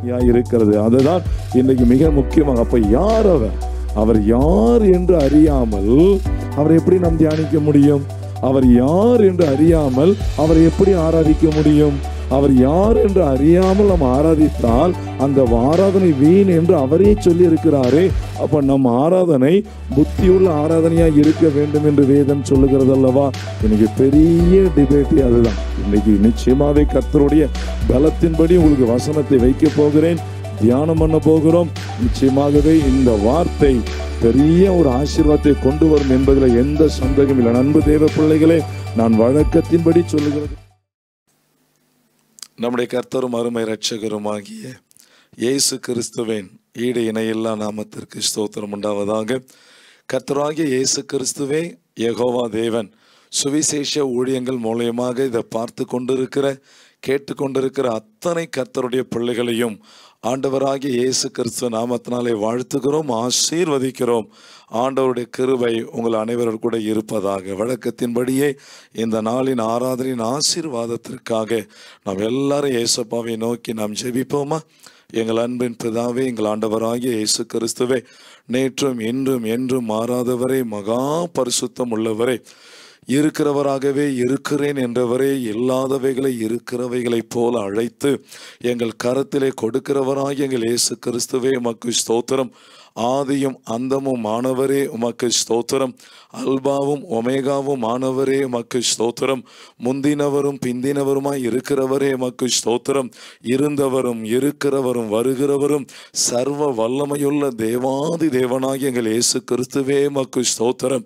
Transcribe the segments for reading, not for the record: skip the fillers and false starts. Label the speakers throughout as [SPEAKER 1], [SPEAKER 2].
[SPEAKER 1] ஆராதனையா இருக்கிறது. அதுதான் இன்னைக்கு மிக முக்கியமாக. அப்ப யார் அவர் யார் என்று அறியாமல் அவரை எப்படி நாம் தியானிக்க முடியும்? அவர் யார் என்று அறியாமல் அவரை எப்படி ஆராதிக்க முடியும்? அவர் யார் என்று அறியாமல் நாம் ஆராதித்தால் அந்த ஆராதனை வீண் என்று அவரே சொல்லி இருக்கிறாரே. அப்ப நம் ஆராதனை புத்தியுள்ள ஆராதனையா இருக்க வேண்டும் என்று வேதம் சொல்லுகிறது அல்லவா? இன்னைக்கு பெரிய டிபேட்டே அதுதான். இன்னைக்கு நிச்சயமாவே கர்த்தருடைய பலத்தின்படி உங்களுக்கு வசனத்தை வைக்க போகிறேன், தியானம் பண்ண போகிறோம். நிச்சயமாகவே இந்த வார்த்தை பெரிய ஒரு ஆசீர்வாதத்தை கொண்டு வரும் என்பதில் எந்த சந்தேகம் இல்லை. அன்பு தேவ பிள்ளைகளே, நான் வழக்கத்தின்படி சொல்லுகிறது, நம்முடைய கர்த்தரும் அருமை இரட்சகருமாகிய இயேசு கிறிஸ்துவின் ஈடு இணையில்லா நாமத்திற்கு ஸ்தோத்திரம் உண்டாவதாக. கர்த்தராகிய இயேசு கிறிஸ்துவே யெகோவா தேவன் சுவிசேஷ ஊழியங்கள் மூலயமாக இதை பார்த்து கொண்டிருக்கிற கேட்டுக்கொண்டிருக்கிற அத்தனை கர்த்தருடைய பிள்ளைகளையும் ஆண்டவராகிய இயேசு கிறிஸ்துவ நாமத்தினாலே வாழ்த்துகிறோம், ஆசீர்வதிக்கிறோம். ஆண்டவருடைய கிருபை உங்கள் அனைவரோடு கூட இருப்பதாக. வழக்கத்தின்படியே இந்த நாளின் ஆராதனையின் ஆசீர்வாதத்திற்காக நாம் எல்லாரும் இயேசுப்பாவை நோக்கி நாம் ஜெபிப்போமா? எங்கள் அன்பின் பிதாவே, எங்கள் ஆண்டவராகிய இயேசு கிறிஸ்துவே, நேற்றும் இன்றும் என்றும் மாறாதவரே, மகா பரிசுத்தம் உள்ளவரே, இருக்கிறவராகவே இருக்கிறேன் என்றவரே, இல்லாதவைகளை இருக்கிறவைகளைப் போல அழைத்து எங்கள் கரத்திலே கொடுக்கிறவராகிய எங்கள் இயேசு கிறிஸ்துவே உமக்கு ஸ்தோத்திரம். ஆதியும் அந்தமும் ஆனவரே உமக்கு ஸ்தோத்திரம். அல்பாவும் ஒமேகாவும் ஆனவரே உமக்கு ஸ்தோத்திரம். முந்தினவரும் பிந்தினவருமாய் இருக்கிறவரே உமக்கு ஸ்தோத்திரம். இருந்தவரும் இருக்கிறவரும் வருகிறவரும் சர்வ வல்லமையுள்ள தேவாதி தேவனாகிய எங்கள் இயேசு கிறிஸ்துவே உமக்கு ஸ்தோத்திரம்.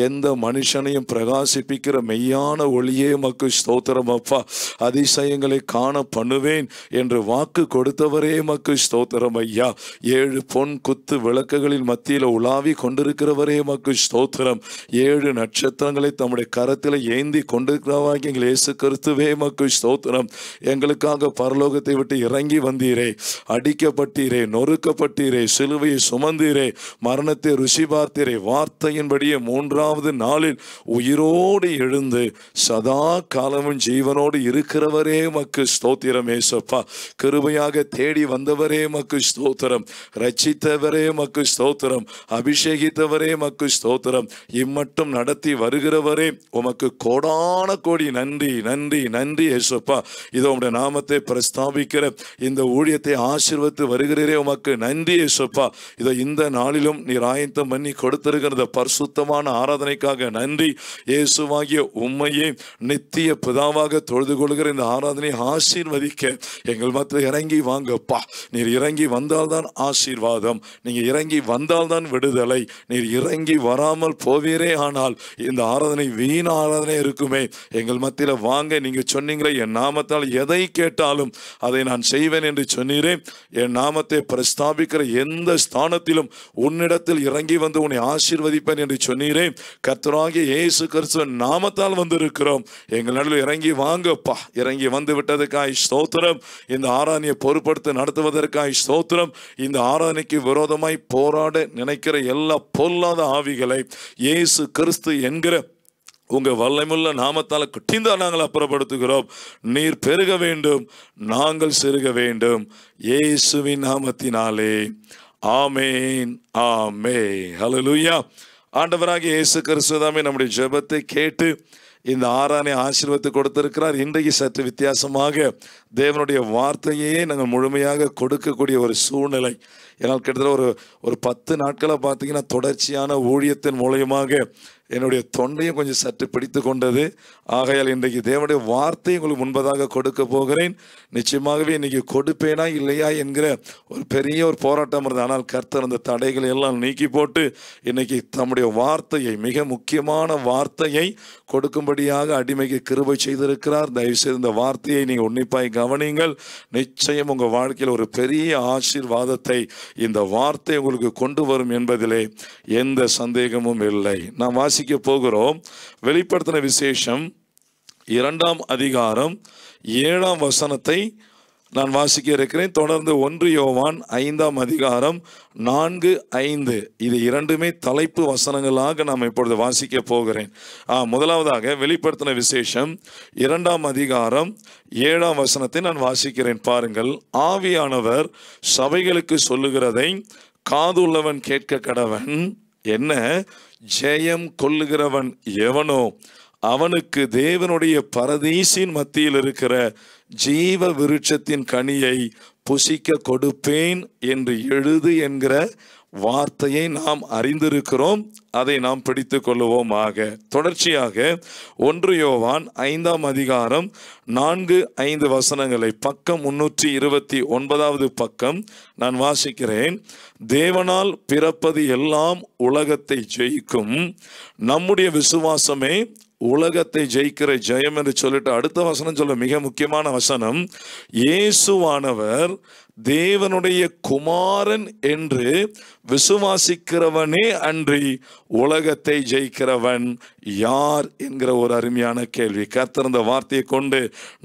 [SPEAKER 1] எந்த மனுஷனையும் பிரகாசிப்பிக்கிற மெய்யான ஒளியே உமக்கு ஸ்தோத்திரம். அப்பா, அதிசயங்களை காண பண்ணுவேன் என்று வாக்கு கொடுத்தவரே உமக்கு ஸ்தோத்திரம். ஐயா, 7 பொன் குத்து விளக்குகளின் மத்தியில் உலாவி கொண்டிருக்கிறவரே உமக்கு ஸ்தோத்திரம். 7 நட்சத்திரங்களை தம்முடைய கரத்தில் ஏந்தி கொண்டிருக்கிறவாகிய எங்கள் இயேசு கிறிஸ்துவே உமக்கு ஸ்தோத்திரம். எங்களுக்காக பரலோகத்தை விட்டு இறங்கி வந்தீரே, அடிக்கப்பட்டீரே, நொறுக்கப்பட்டீரே, சிலுவையை சுமந்தீரே, மரணத்தை ருசி பார்த்தீரே, வார்த்தையின்படியே 3ஆவது நாளில் உயிரோடு எழுந்து சதா காலமும் ஜீவனோடு இருக்கிறவரே உமக்கு ஸ்தோத்திரம். ஏசப்பா, கிருபையாக தேடி வந்தவரே உமக்கு ஸ்தோத்திரம். ரட்சித்தவரே உமக்கு ஸ்தோத்திரம். அபிஷேகித்தவரே உமக்கு ஸ்தோத்திரம். இம்மட்டும் நடத்தி வருகிறவரே உமக்கு கோடான கோடி நன்றி, நன்றி, நன்றி ஏசப்பா. இதோ உம்முடைய நாமத்தை பிரஸ்தாபிக்கிற இந்த ஊழியத்தை ஆசீர்வதித்து வருகிறீரே, உமக்கு நன்றி ஏசப்பா. இதோ இந்த நாளிலும் நீர் ஆயத்தம் பண்ணி கொடுத்திருக்கிற பரிசுத்தமான ஆராதனைக்காக நன்றி. இயேசுவாகிய உம்மையே நித்திய பிதாவாக தொழுது கொள்கிற இந்த ஆராதனை ஆசீர்வதிக்க எங்கள் மத்தியில் இறங்கி வாங்கப்பா. நீர் இறங்கி வந்தால்தான் ஆசீர்வாதம், நீங்க இறங்கி வந்தால்தான் விடுதலை. நீர் இறங்கி வராமல் போவீரே ஆனால் இந்த ஆராதனை வீண ஆராதனை இருக்குமே. எங்கள் மத்தியில் வாங்க. நீங்க சொன்னீங்களே, என் நாமத்தால் எதை கேட்டாலும் அதை நான் செய்வேன் என்று சொன்னீரே. என் நாமத்தை பிரஸ்தாபிக்கிற எந்த ஸ்தானத்திலும் உன்னிடத்தில் இறங்கி வந்து உன்னை ஆசீர்வதிப்பேன் என்று சொன்னீரே. கர்த்தராகிய இயேசு கிறிஸ்துவின் நாமத்தால் வந்திருக்கிறோம். எங்கள் நடுவில் இறங்கி வாங்கப்பா. இறங்கி வந்து விட்டதுக்காய் ஸ்தோத்திரம். இந்த ஆராதனையை பொறுப்படுத்த நடத்துவதற்காய் ஸ்தோத்திரம். இந்த ஆராதனைக்கு விரோதமாய் போராட நினைக்கிற எல்லா பொல்லாத ஆவிகளை இயேசு கிறிஸ்து என்கிற உங்க வல்லமையுள்ள நாமத்தால் குட்டிந்தான் நாங்கள் அப்புறப்படுத்துகிறோம். நீர் பெருக வேண்டும், நாங்கள் சிறுக வேண்டும். இயேசுவின் நாமத்தினாலே ஆமேன், ஆமென், ஹல்லேலூயா. ஆண்டவராகிய இயேசு கிறிஸ்து தாமே நம்முடைய ஜெபத்தை கேட்டு இந்த ஆராதனை ஆசீர்வாதத்தை கொடுத்திருக்கிறார். இன்றைக்கு சற்று வித்தியாசமாக தேவனுடைய வார்த்தையே நாங்கள் முழுமையாக கொடுக்கக்கூடிய ஒரு சூழ்நிலை. ஏன்னால் கிட்டத்தட்ட ஒரு 10 நாட்களாக பார்த்தீங்கன்னா தொடர்ச்சியான ஊழியத்தின் மூலயமாக என்னுடைய தொண்டையும் கொஞ்சம் சற்று பிடித்து கொண்டது. ஆகையால் இன்றைக்கு தேவனுடைய வார்த்தை உங்களுக்கு முன்பதாக கொடுக்க போகிறேன். நிச்சயமாகவே இன்னைக்கு கொடுப்பேனா இல்லையா என்கிற ஒரு பெரிய ஒரு போராட்டம் இருந்தது. ஆனால் கர்த்தர் அந்த தடைகளை எல்லாம் நீக்கி போட்டு இன்னைக்கு தம்முடைய வார்த்தையை, மிக முக்கியமான வார்த்தையை கொடுக்கும்படியாக அடிமைக்கு கிருபை செய்திருக்கிறார். தயவுசெய்து இந்த வார்த்தையை நீங்கள் உன்னிப்பாய் கவனிங்கள். நிச்சயம் உங்கள் வாழ்க்கையில் ஒரு பெரிய ஆசீர்வாதத்தை இந்த வார்த்தை உங்களுக்கு கொண்டு வரும் என்பதிலே எந்த சந்தேகமும் இல்லை. நாம் வாசிக்க போகிறோம். வெளிப்படுத்தின விசேஷம் 2ஆம் அதிகாரம் 7ஆம் வசனத்தை நான் வாசிக்க இருக்கிறேன். தொடர்ந்து 1 யோவான் 5ஆம் அதிகாரம் 4, 5 இது இரண்டுமே தலைப்பு வசனங்களாக நாம் இப்பொழுது வாசிக்க போகிறேன். முதலாவதாக வெளிப்படுத்தின விசேஷம் 2ஆம் அதிகாரம் 7ஆம் வசனத்தை நான் வாசிக்கிறேன். பாருங்கள். ஆவியானவர் சபைகளுக்கு சொல்லுகிறதை காதுள்ளவன் கேட்க கடவன். என்ன? ஜெயம் கொள்ளுகிறவன் எவனோ அவனுக்கு தேவனுடைய பரதீசின் மத்தியில் இருக்கிற ஜீவ விருட்சத்தின் கனியை புசிக்க கொடுப்பேன் என்று எழுது என்கிற வார்த்தையை நாம் அறிந்திருக்கிறோம். அதை நாம் பிடித்து கொள்ளுவோமாக. தொடர்ச்சியாக 1 யோவான் 5ஆம் அதிகாரம் 4, 5 வசனங்களை பக்கம் 329வது பக்கம் நான் வாசிக்கிறேன். தேவனால் பிறப்பது எல்லாம் உலகத்தை ஜெயிக்கும். நம்முடைய விசுவாசமே உலகத்தை ஜெயிக்கிற ஜெயம் என்று சொல்லிட்டு அடுத்த வசனம் சொல்ல மிக முக்கியமான வசனம். இயேசுவானவர் தேவனுடைய குமாரன் என்று விசுவாசிக்கிறவனே அன்றி உலகத்தை ஜெயிக்கிறவன் யார் என்கிற ஒரு அருமையான கேள்வி. கர்த்தர் இந்த வார்த்தையை கொண்டு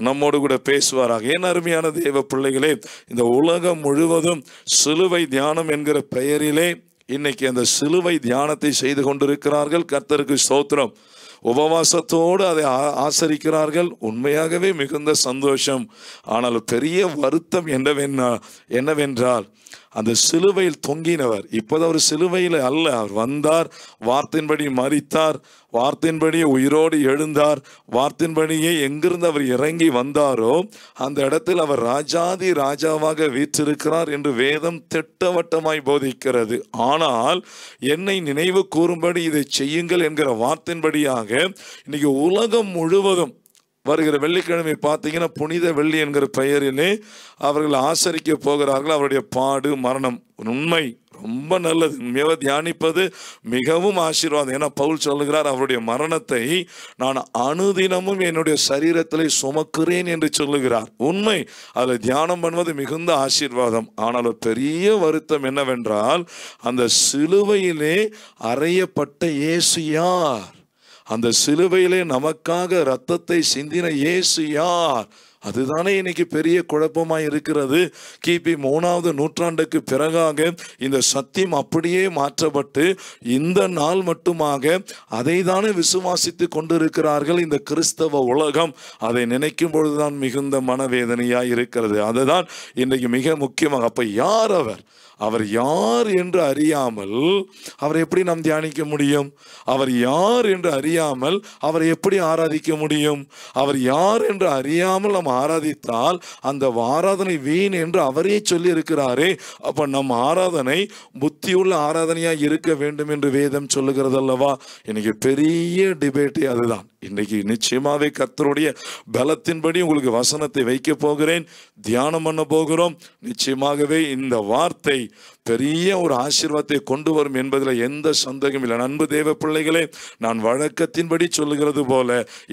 [SPEAKER 1] நம்மோடு கூட பேசுவாராக. ஏன் அருமையான தேவ பிள்ளைகளே, இந்த உலகம் முழுவதும் சிலுவை தியானம் என்கிற பெயரிலே இன்னைக்கு அந்த சிலுவை தியானத்தை செய்து கொண்டிருக்கிறார்கள். கர்த்தருக்கு ஸ்தோத்திரம். உபவாசத்தோடு அதை ஆசரிக்கிறார்கள். உண்மையாகவே மிகுந்த சந்தோஷம். ஆனால் பெரிய வருத்தம் என்னவென்றால் அந்த சிலுவையில் தொங்கினவர் இப்போது அவர் சிலுவையில் அல்ல. அவர் வந்தார், வார்த்தையின்படி மரித்தார், வார்த்தையின்படியே உயிரோடு எழுந்தார், வார்த்தையின்படியே எங்கிருந்து அவர் இறங்கி வந்தாரோ அந்த இடத்தில் அவர் ராஜாதி ராஜாவாக வீற்றிருக்கிறார் என்று வேதம் திட்டவட்டமாய் போதிக்கிறது. ஆனால் என்னை நினைவு கூறும்படி இதை செய்யுங்கள் என்கிற வார்த்தையின்படியாக இன்னைக்கு உலகம் முழுவதும் வருகிற வெள்ளிக்கிழமை பார்த்தீங்கன்னா புனித வெள்ளி என்கிற பெயரிலே அவர்கள் ஆசரிக்க போகிறார்கள். அவருடைய பாடு மரணம் உண்மை ரொம்ப நல்லது. உண்மையாக தியானிப்பது மிகவும் ஆசீர்வாதம். ஏன்னா பவுல் சொல்லுகிறார், அவருடைய மரணத்தை நான் அனுதினமும் என்னுடைய சரீரத்திலே சுமக்கிறேன் என்று சொல்லுகிறார். உண்மை. அதில் தியானம் பண்ணுவது மிகுந்த ஆசீர்வாதம். ஆனால் பெரிய வருத்தம் என்னவென்றால் அந்த சிலுவையிலே அறையப்பட்ட இயேசு யார்? அந்த சிலுவையிலே நமக்காக இரத்தத்தை சிந்தின இயேசு யார்? அதுதானே இன்னைக்கு பெரிய குழப்பமாய் இருக்கிறது. கிபி 3ஆவது நூற்றாண்டுக்கு பிறகாக இந்த சத்தியம் அப்படியே மாற்றப்பட்டு இந்த நாள் மட்டுமாக அதை தானே விசுவாசித்து கொண்டிருக்கிறார்கள் இந்த கிறிஸ்தவ உலகம். அதை நினைக்கும் பொழுதுதான் மிகுந்த மனவேதனையாய் இருக்கிறது. அதுதான் இன்றைக்கு மிக முக்கியமாக. அப்ப யார் அவர்? அவர் யார் என்று அறியாமல் அவரை எப்படி நாம் தியானிக்க முடியும்? அவர் யார் என்று அறியாமல் அவரை எப்படி ஆராதிக்க முடியும்? அவர் யார் என்று அறியாமல் நாம் ஆராதித்தால் அந்த ஆராதனை வீண் என்று அவரே சொல்லி இருக்கிறாரே. அப்ப நம் ஆராதனை புத்தியுள்ள ஆராதனையாக இருக்க வேண்டும் என்று வேதம் சொல்லுகிறது அல்லவா? இன்னைக்கு பெரிய டிபேட்டே அதுதான். இன்றைக்கு நிச்சயமாவே கர்த்தருடைய பலத்தின்படி உங்களுக்கு வசனத்தை வைக்க போகிறேன், தியானம் பண்ண போகிறோம். நிச்சயமாகவே இந்த வார்த்தை பெரிய ஒரு ஆசீர்வாதத்தை கொண்டு வரும் என்பதில் எந்த சந்தேகம் இல்லை. அன்பு தேவ பிள்ளைகளே, நான் வழக்கத்தின்படி சொல்லுகிறது போல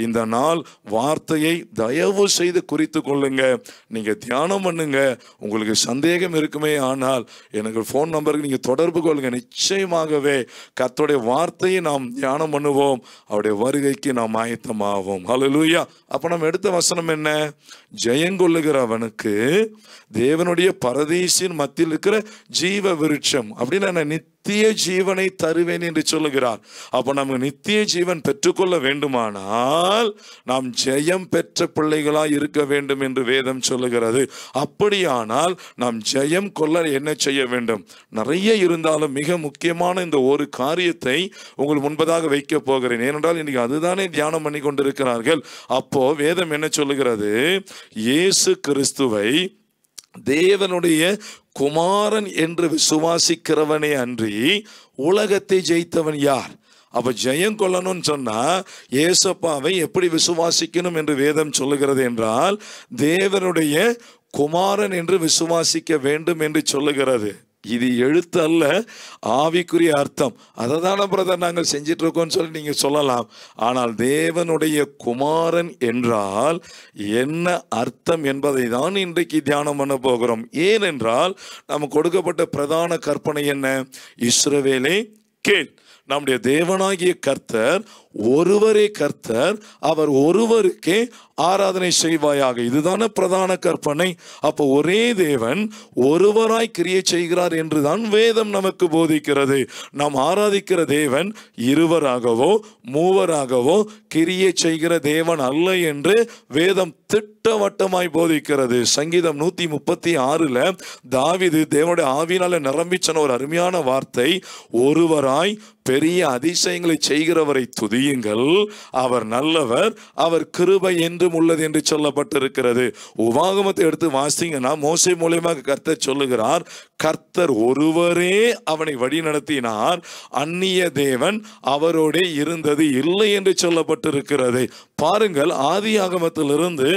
[SPEAKER 1] இந்த நாள் வார்த்தையை தயவு செய்து குறித்து கொள்ளுங்க. நீங்க தியானம் பண்ணுங்க. உங்களுக்கு சந்தேகம் இருக்குமே ஆனால் எனக்கு ஃபோன் நம்பருக்கு நீங்க தொடர்பு கொள்ளுங்க. நிச்சயமாகவே கர்த்தருடைய வார்த்தையை நாம் தியானம் பண்ணுவோம். அவருடைய வருகைக்கு நாம் ஆயத்தமாவோம். ஹல்லேலூயா. அப்ப நம்ம எடுத்த வசனம் என்ன? ஜெயங்கொள்ளுகிறவனுக்கு தேவனுடைய பரதீசின் மத்தியில் இருக்கிற ஜீவ விருட்சம் அப்படின்னு நான் நித்திய ஜீவனை தருவேன் என்று சொல்லுகிறார். அப்ப நம்ம நித்திய ஜீவன் பெற்றுக்கொள்ள வேண்டுமானால் நாம் ஜெயம் பெற்ற பிள்ளைகளாய் இருக்க வேண்டும் என்று வேதம் சொல்லுகிறது. அப்படியானால் நாம் ஜெயம் கொள்ள என்ன செய்ய வேண்டும்? நிறைய இருந்தாலும் மிக முக்கியமான இந்த ஒரு காரியத்தை உங்கள் முன்பதாக வைக்க போகிறேன். ஏனென்றால் இன்னைக்கு அதுதானே தியானம் பண்ணி கொண்டிருக்கிறார்கள். அப்போ வேதம் என்ன சொல்லுகிறது? இயேசு கிறிஸ்துவை தேவனுடைய குமாரன் என்று விசுவாசிக்கிறவனே அன்றி உலகத்தை ஜெயித்தவன் யார்? அப்ப ஜெயம் கொள்ளணும்னு சொன்னா ஏசப்பாவை எப்படி விசுவாசிக்கணும் என்று வேதம் சொல்லுகிறது என்றால் தேவனுடைய குமாரன் என்று விசுவாசிக்க வேண்டும் என்று சொல்லுகிறது. இது எழுத்து அல்ல, ஆவிக்குரிய அர்த்தம். அதை தானே பிரதர் நாங்கள் செஞ்சிட்டு இருக்கோம்னு சொல்லி நீங்க சொல்லலாம். ஆனால் தேவனுடைய குமாரன் என்றால் என்ன அர்த்தம் என்பதை தான் இன்றைக்கு தியானம் பண்ண போகிறோம். ஏனென்றால் நமக்கு கொடுக்கப்பட்ட பிரதான கற்பனை என்ன? இஸ்ரவேலே கேள், நம்முடைய தேவனாகிய கர்த்தர் ஒருவரே கர்த்தர், அவர் ஒருவருக்கே ஆராதனை செய்வாயாக. இதுதான பிரதான கற்பனை. அப்போ ஒரே தேவன் ஒருவராய் கிரியை செய்கிறார் என்றுதான் வேதம் நமக்கு போதிக்கிறது. நாம் ஆராதிக்கிற தேவன் இருவராகவோ மூவராகவோ கிரியை செய்கிற தேவன் அல்ல என்று வேதம் திட்டவட்டமாய் போதிக்கிறது. சங்கீதம் 136 தாவீது தேவனுடைய ஆவியினால நிரம்பி சொன்ன ஒரு அருமையான வார்த்தை, ஒருவராய் பெரிய அதிசயங்களை செய்கிறவரை துதியுங்கள், அவர் நல்லவர், அவர் கிருபை என்றும் உள்ளது என்று சொல்லப்பட்டிருக்கிறது. உபாகமத்தை எடுத்து வாசிங்கன்னா மோசே மூலமாக கர்த்தர் சொல்லுகிறார், கர்த்தர் ஒருவரே அவனை வழி நடத்தினார், அந்நிய தேவன் அவரோட இருந்தது இல்லை என்று சொல்லப்பட்டிருக்கிறது. பாருங்கள், ஆதி ஆகமத்திலிருந்து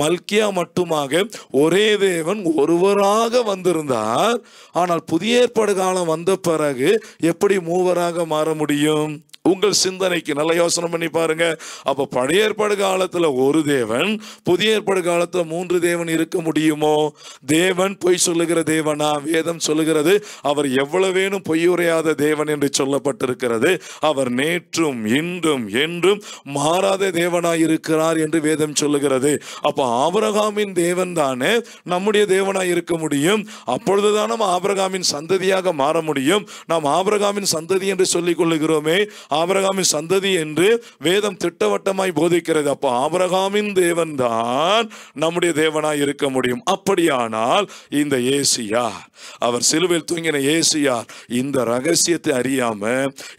[SPEAKER 1] மல்கியா மட்டுமாக ஒரே தேவன் ஒருவராக வந்திருந்தார். ஆனால் புதிய ஏற்பாடு காலம் வந்த பிறகு எப்படி மூவராக மாற முடியும்? உங்கள் சிந்தனைக்கு நல்ல யோசனை பண்ணி பாருங்க. அப்ப பழைய ஏற்பாடு காலத்துல ஒரு தேவன், புதிய ஏற்பாடு காலத்துல 3 தேவன் இருக்க முடியுமோ? தேவன் பொய் சொல்லுகிற தேவனா? வேதம் சொல்லுகிறது அவர் எவ்வளவேனும் பொய்யுரையாத தேவன் என்று சொல்லப்பட்டிருக்கிறது. அவர் நேற்றும் இன்றும் என்றும் மாறாத தேவனாய் இருக்கிறார் என்று வேதம் சொல்லுகிறது. அப்ப ஆபிரகாமின் தேவன் தானே நம்முடைய தேவனாய் இருக்க முடியும். அப்பொழுதுதான் நம்ம ஆபிரகாமின் சந்ததியாக மாற முடியும். நாம் ஆபிரகாமின் சந்ததி என்று சொல்லிக் கொள்ளுகிறோமே, ஆபிரகாமின் சந்ததி என்று வேதம் திட்டவட்டமாய் போதிக்கிறது. அப்போ ஆபிரகாமின் தேவன் தான் நம்முடைய தேவனாய் இருக்க முடியும். அப்படியானால் இந்த இயேசுயார், அவர் சிலுவையில் தூங்கின இயேசுயார், இந்த ரகசியத்தை அறியாம,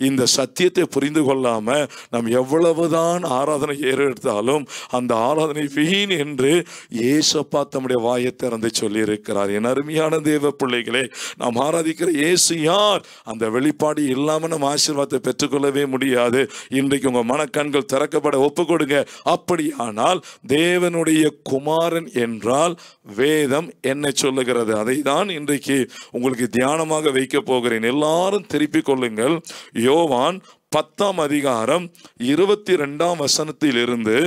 [SPEAKER 1] இந்த சத்தியத்தை புரிந்து கொள்ளாம நாம் எவ்வளவுதான் ஆராதனை ஏறெடுத்தாலும் அந்த ஆராதனை வீண் என்று இயேசப்பா தம்முடைய வாயை திறந்து சொல்லி இருக்கிறார். என் அருமையான தேவ பிள்ளைகளே, நாம் ஆராதிக்கிற இயேசுயார், அந்த வெளிப்பாடு இல்லாம நம்ம ஆசீர்வாதத்தை பெற்றுக்கொள்ளவே முடியாது. இன்றைக்கு உங்க மனக்கண்கள் திறக்கப்பட ஒப்பு கொடுங்க. அப்படியானால் தேவனுடைய குமாரன் என்றால் வேதம் என்ன சொல்லுகிறது? அதை தான் இன்றைக்கு உங்களுக்கு தியானமாக வைக்க போகிறேன். எல்லாரும் திருப்பிக் கொள்ளுங்கள். யோவான் 10ஆம் அதிகாரம் 22ஆம் வசனத்திலிருந்து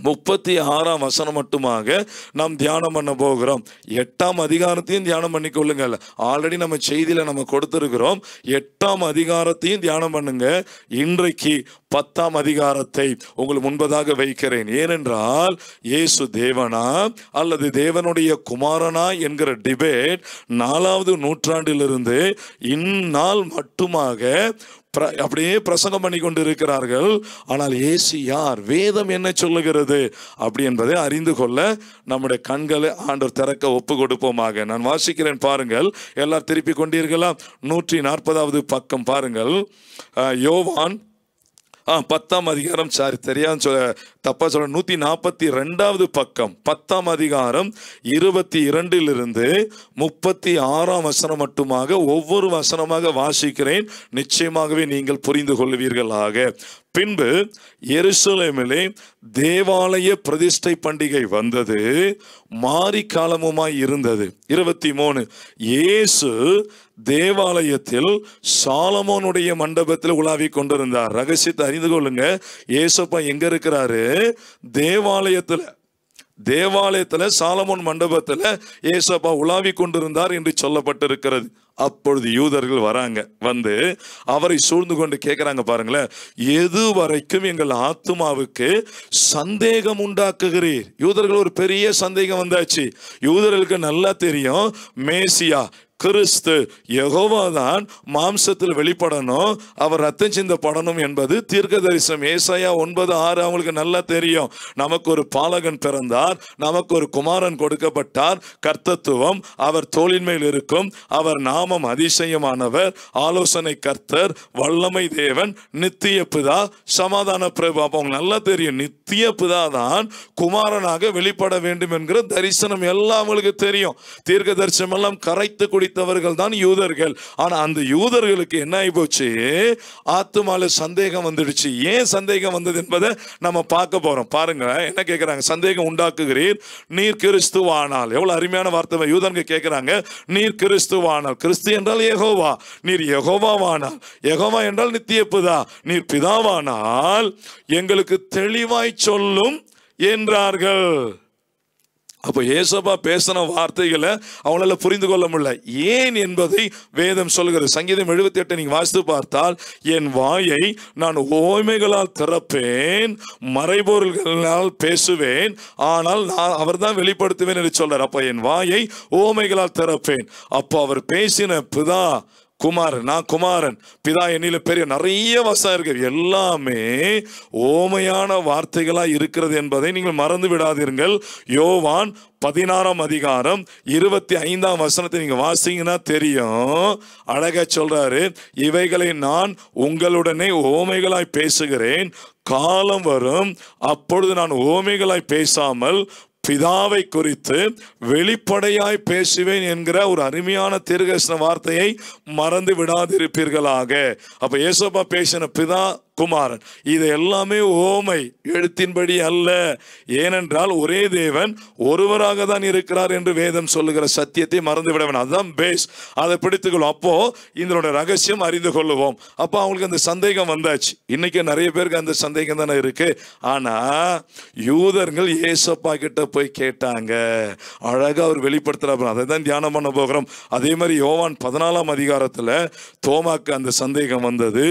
[SPEAKER 1] 36ஆம் வசனம் மட்டுமாக நாம் தியானம் பண்ண போகிறோம். 8ஆம் அதிகாரத்தையும் தியானம் பண்ணி கொள்ளுங்கள். ஆல்ரெடி நம்ம செய்தியில நம்ம கொடுத்திருக்கிறோம். 8ஆம் அதிகாரத்தையும் தியானம் பண்ணுங்க. இன்றைக்கு 10ஆம் அதிகாரத்தை உங்களுக்கு முன்பதாக வைக்கிறேன். ஏனென்றால் இயேசு தேவனா அல்லது தேவனுடைய குமாரனா என்கிற டிபேட் 4வது நூற்றாண்டிலிருந்து இந்நாள் மட்டுமாக அப்படியே பிரசங்கம் பண்ணி கொண்டு இருக்கிறார்கள். ஆனால் இயேசு யார், வேதம் என்ன சொல்லுகிறது அப்படி என்பதை அறிந்து கொள்ள நம்முடைய கண்களை ஆண்டவர் திறக்க ஒப்பு கொடுப்போமாக. நான் வாசிக்கிறேன், பாருங்கள். எல்லாரும் திருப்பி கொண்டீர்களா? 140வது பக்கம் பாருங்கள். யோவான் 10ஆம் அதிகாரம், தப்பா சொல்ல, 142வது பக்கம், 10ஆம் அதிகாரம் 22லிருந்து 36ஆம் வசனம் மட்டுமாக ஒவ்வொரு வசனமாக வாசிக்கிறேன். நிச்சயமாகவே நீங்கள் புரிந்து கொள்வீர்களாக. பின்பு எருசலேமிலே தேவாலய பிரதிஷ்டை பண்டிகை வந்தது, மாரி காலமுமாய் இருந்தது. 23 இயேசு தேவாலயத்தில் சாலமோனுடைய மண்டபத்தில் உலாவி கொண்டிருந்தார். ரகசியத்தை அறிந்து கொள்ளுங்க. இயேசுப்பா எங்க இருக்கிறாரு? தேவாலயத்துல சாலமோன் மண்டபத்துல இயேசுப்பா உலாவி கொண்டிருந்தார் என்று சொல்லப்பட்டிருக்கிறது. அப்பொழுது யூதர்கள் வராங்க, வந்து அவரை சூழ்ந்து கொண்டு கேட்கிறாங்க, பாருங்களேன், எது வரைக்கும் எங்கள் ஆத்துமாவுக்கு சந்தேகம் உண்டாக்குகிறீர்? யூதர்கள் ஒரு பெரிய சந்தேகம் வந்தாச்சு. யூதர்களுக்கு நல்லா தெரியும், மேசியா கிறிஸ்து யெகோவா தான் மாம்சத்தில் வெளிப்படணும், அவர் ரத்தம் சிந்தப்படணும் என்பது தீர்க்க தரிசனம். ஏசாயா 9:6 அவங்களுக்கு நல்லா தெரியும். நமக்கு ஒரு பாலகன் பிறந்தார், நமக்கு ஒரு குமாரன் கொடுக்கப்பட்டார், கர்த்தத்துவம் அவர் தோளின் மேல் இருக்கும், அவர் நாமம் அதிசயமானவர், ஆலோசனை கர்த்தர், வல்லமை தேவன், நித்திய பிதா, சமாதான பிரபு. அப்போ அவங்க நல்லா தெரியும், நித்திய பிதா தான் குமாரனாக வெளிப்பட வேண்டும் என்கிற தரிசனம் எல்லாம் அவங்களுக்கு தெரியும். தீர்க்க தரிசனம் எல்லாம் கரைத்து குடித்தவர்கள் தான் யூதர்கள். ஆனா அந்த யூதர்களுக்கு என்ன ஆகி போச்சு? ஆத்துமால சந்தேகம் வந்துடுச்சு. ஏன் சந்தேகம் வந்தது என்பதை நம்ம பார்க்க போறோம். பாருங்க என்ன கேட்கிறாங்க, சந்தேகம் உண்டாக்குகிறீர், நீர் கிறிஸ்துவானால். எவ்வளவு அருமையான வார்த்தை. யூதர்கள் கேட்கிறாங்க, நீர் கிறிஸ்துவானால். கிறிஸ்து என்றால் யெகோவா, நீர் யெகோவாவானால், யெகோவா என்றால் நித்திய பிதா, நீர் பிதாவானால் எங்களுக்கு தெளிவாய் சொல்லும் என்றார்கள். அப்போ ஏசப்பா பேசின வார்த்தைகளை அவங்களால புரிந்து கொள்ள முடியல. ஏன் என்பதை வேதம் சொல்கிறது. சங்கீதம் 78 நீங்க வாசித்து பார்த்தால், என் வாயை நான் ஓமைகளால் திறப்பேன், மறைபொருள்களால் பேசுவேன், ஆனால் நான் அவர் தான் வெளிப்படுத்துவேன் என்று சொல்றார். அப்போ என் வாயை ஓமைகளால் திறப்பேன். அப்போ அவர் பேசின பிதா குமாரன், நான் குமாரன், பிதா என்னில பெரிய, நிறைய வசனம் இருக்கு, எல்லாமே ஓமையான வார்த்தைகளா இருக்கிறது என்பதை நீங்கள் மறந்து விடாதீர்கள். யோவான் 16ஆம் அதிகாரம் 25ஆம் வசனத்தை நீங்க வாசிங்கன்னா தெரியும். அழகா சொல்றாரு, இவைகளை நான் உங்களுடனே ஓமைகளாய் பேசுகிறேன், காலம் வரும் அப்பொழுது நான் ஓமைகளாய் பேசாமல் பிதாவை குறித்து வெளிப்படையாய் பேசுவேன் என்கிற ஒரு அருமையான தீர்க்கதரிசன வார்த்தையை மறந்து விடாதிருப்பீர்களாக. அப்ப இயேசுப்பா பேசின பிதா குமாரன் இது எல்லாமே ஓமை, எழுத்தின்படி அல்ல. ஏனென்றால் ஒரே தேவன் ஒருவராக தான் இருக்கிறார் என்று வேதம் சொல்லுகிற சத்தியத்தை மறந்து விட வேண்டாம். அதுதான் பேஸ், அதை பிடித்துக்கொள்ளும். அப்போ இதனோட ரகசியம் அறிந்து கொள்ளுவோம். அப்போ அவங்களுக்கு அந்த சந்தேகம் வந்தாச்சு. இன்னைக்கு நிறைய பேருக்கு அந்த சந்தேகம் தானே இருக்கு. ஆனா யூதர்கள் ஏசப்பா கிட்ட போய் கேட்டாங்க, அழகா அவர் வெளிப்படுத்துறாரு. அதை தான் தியானம் பண்ண போகிறோம். அதே மாதிரி யோவான் 14ஆம் அதிகாரத்துல தோமாக்கு அந்த சந்தேகம் வந்தது,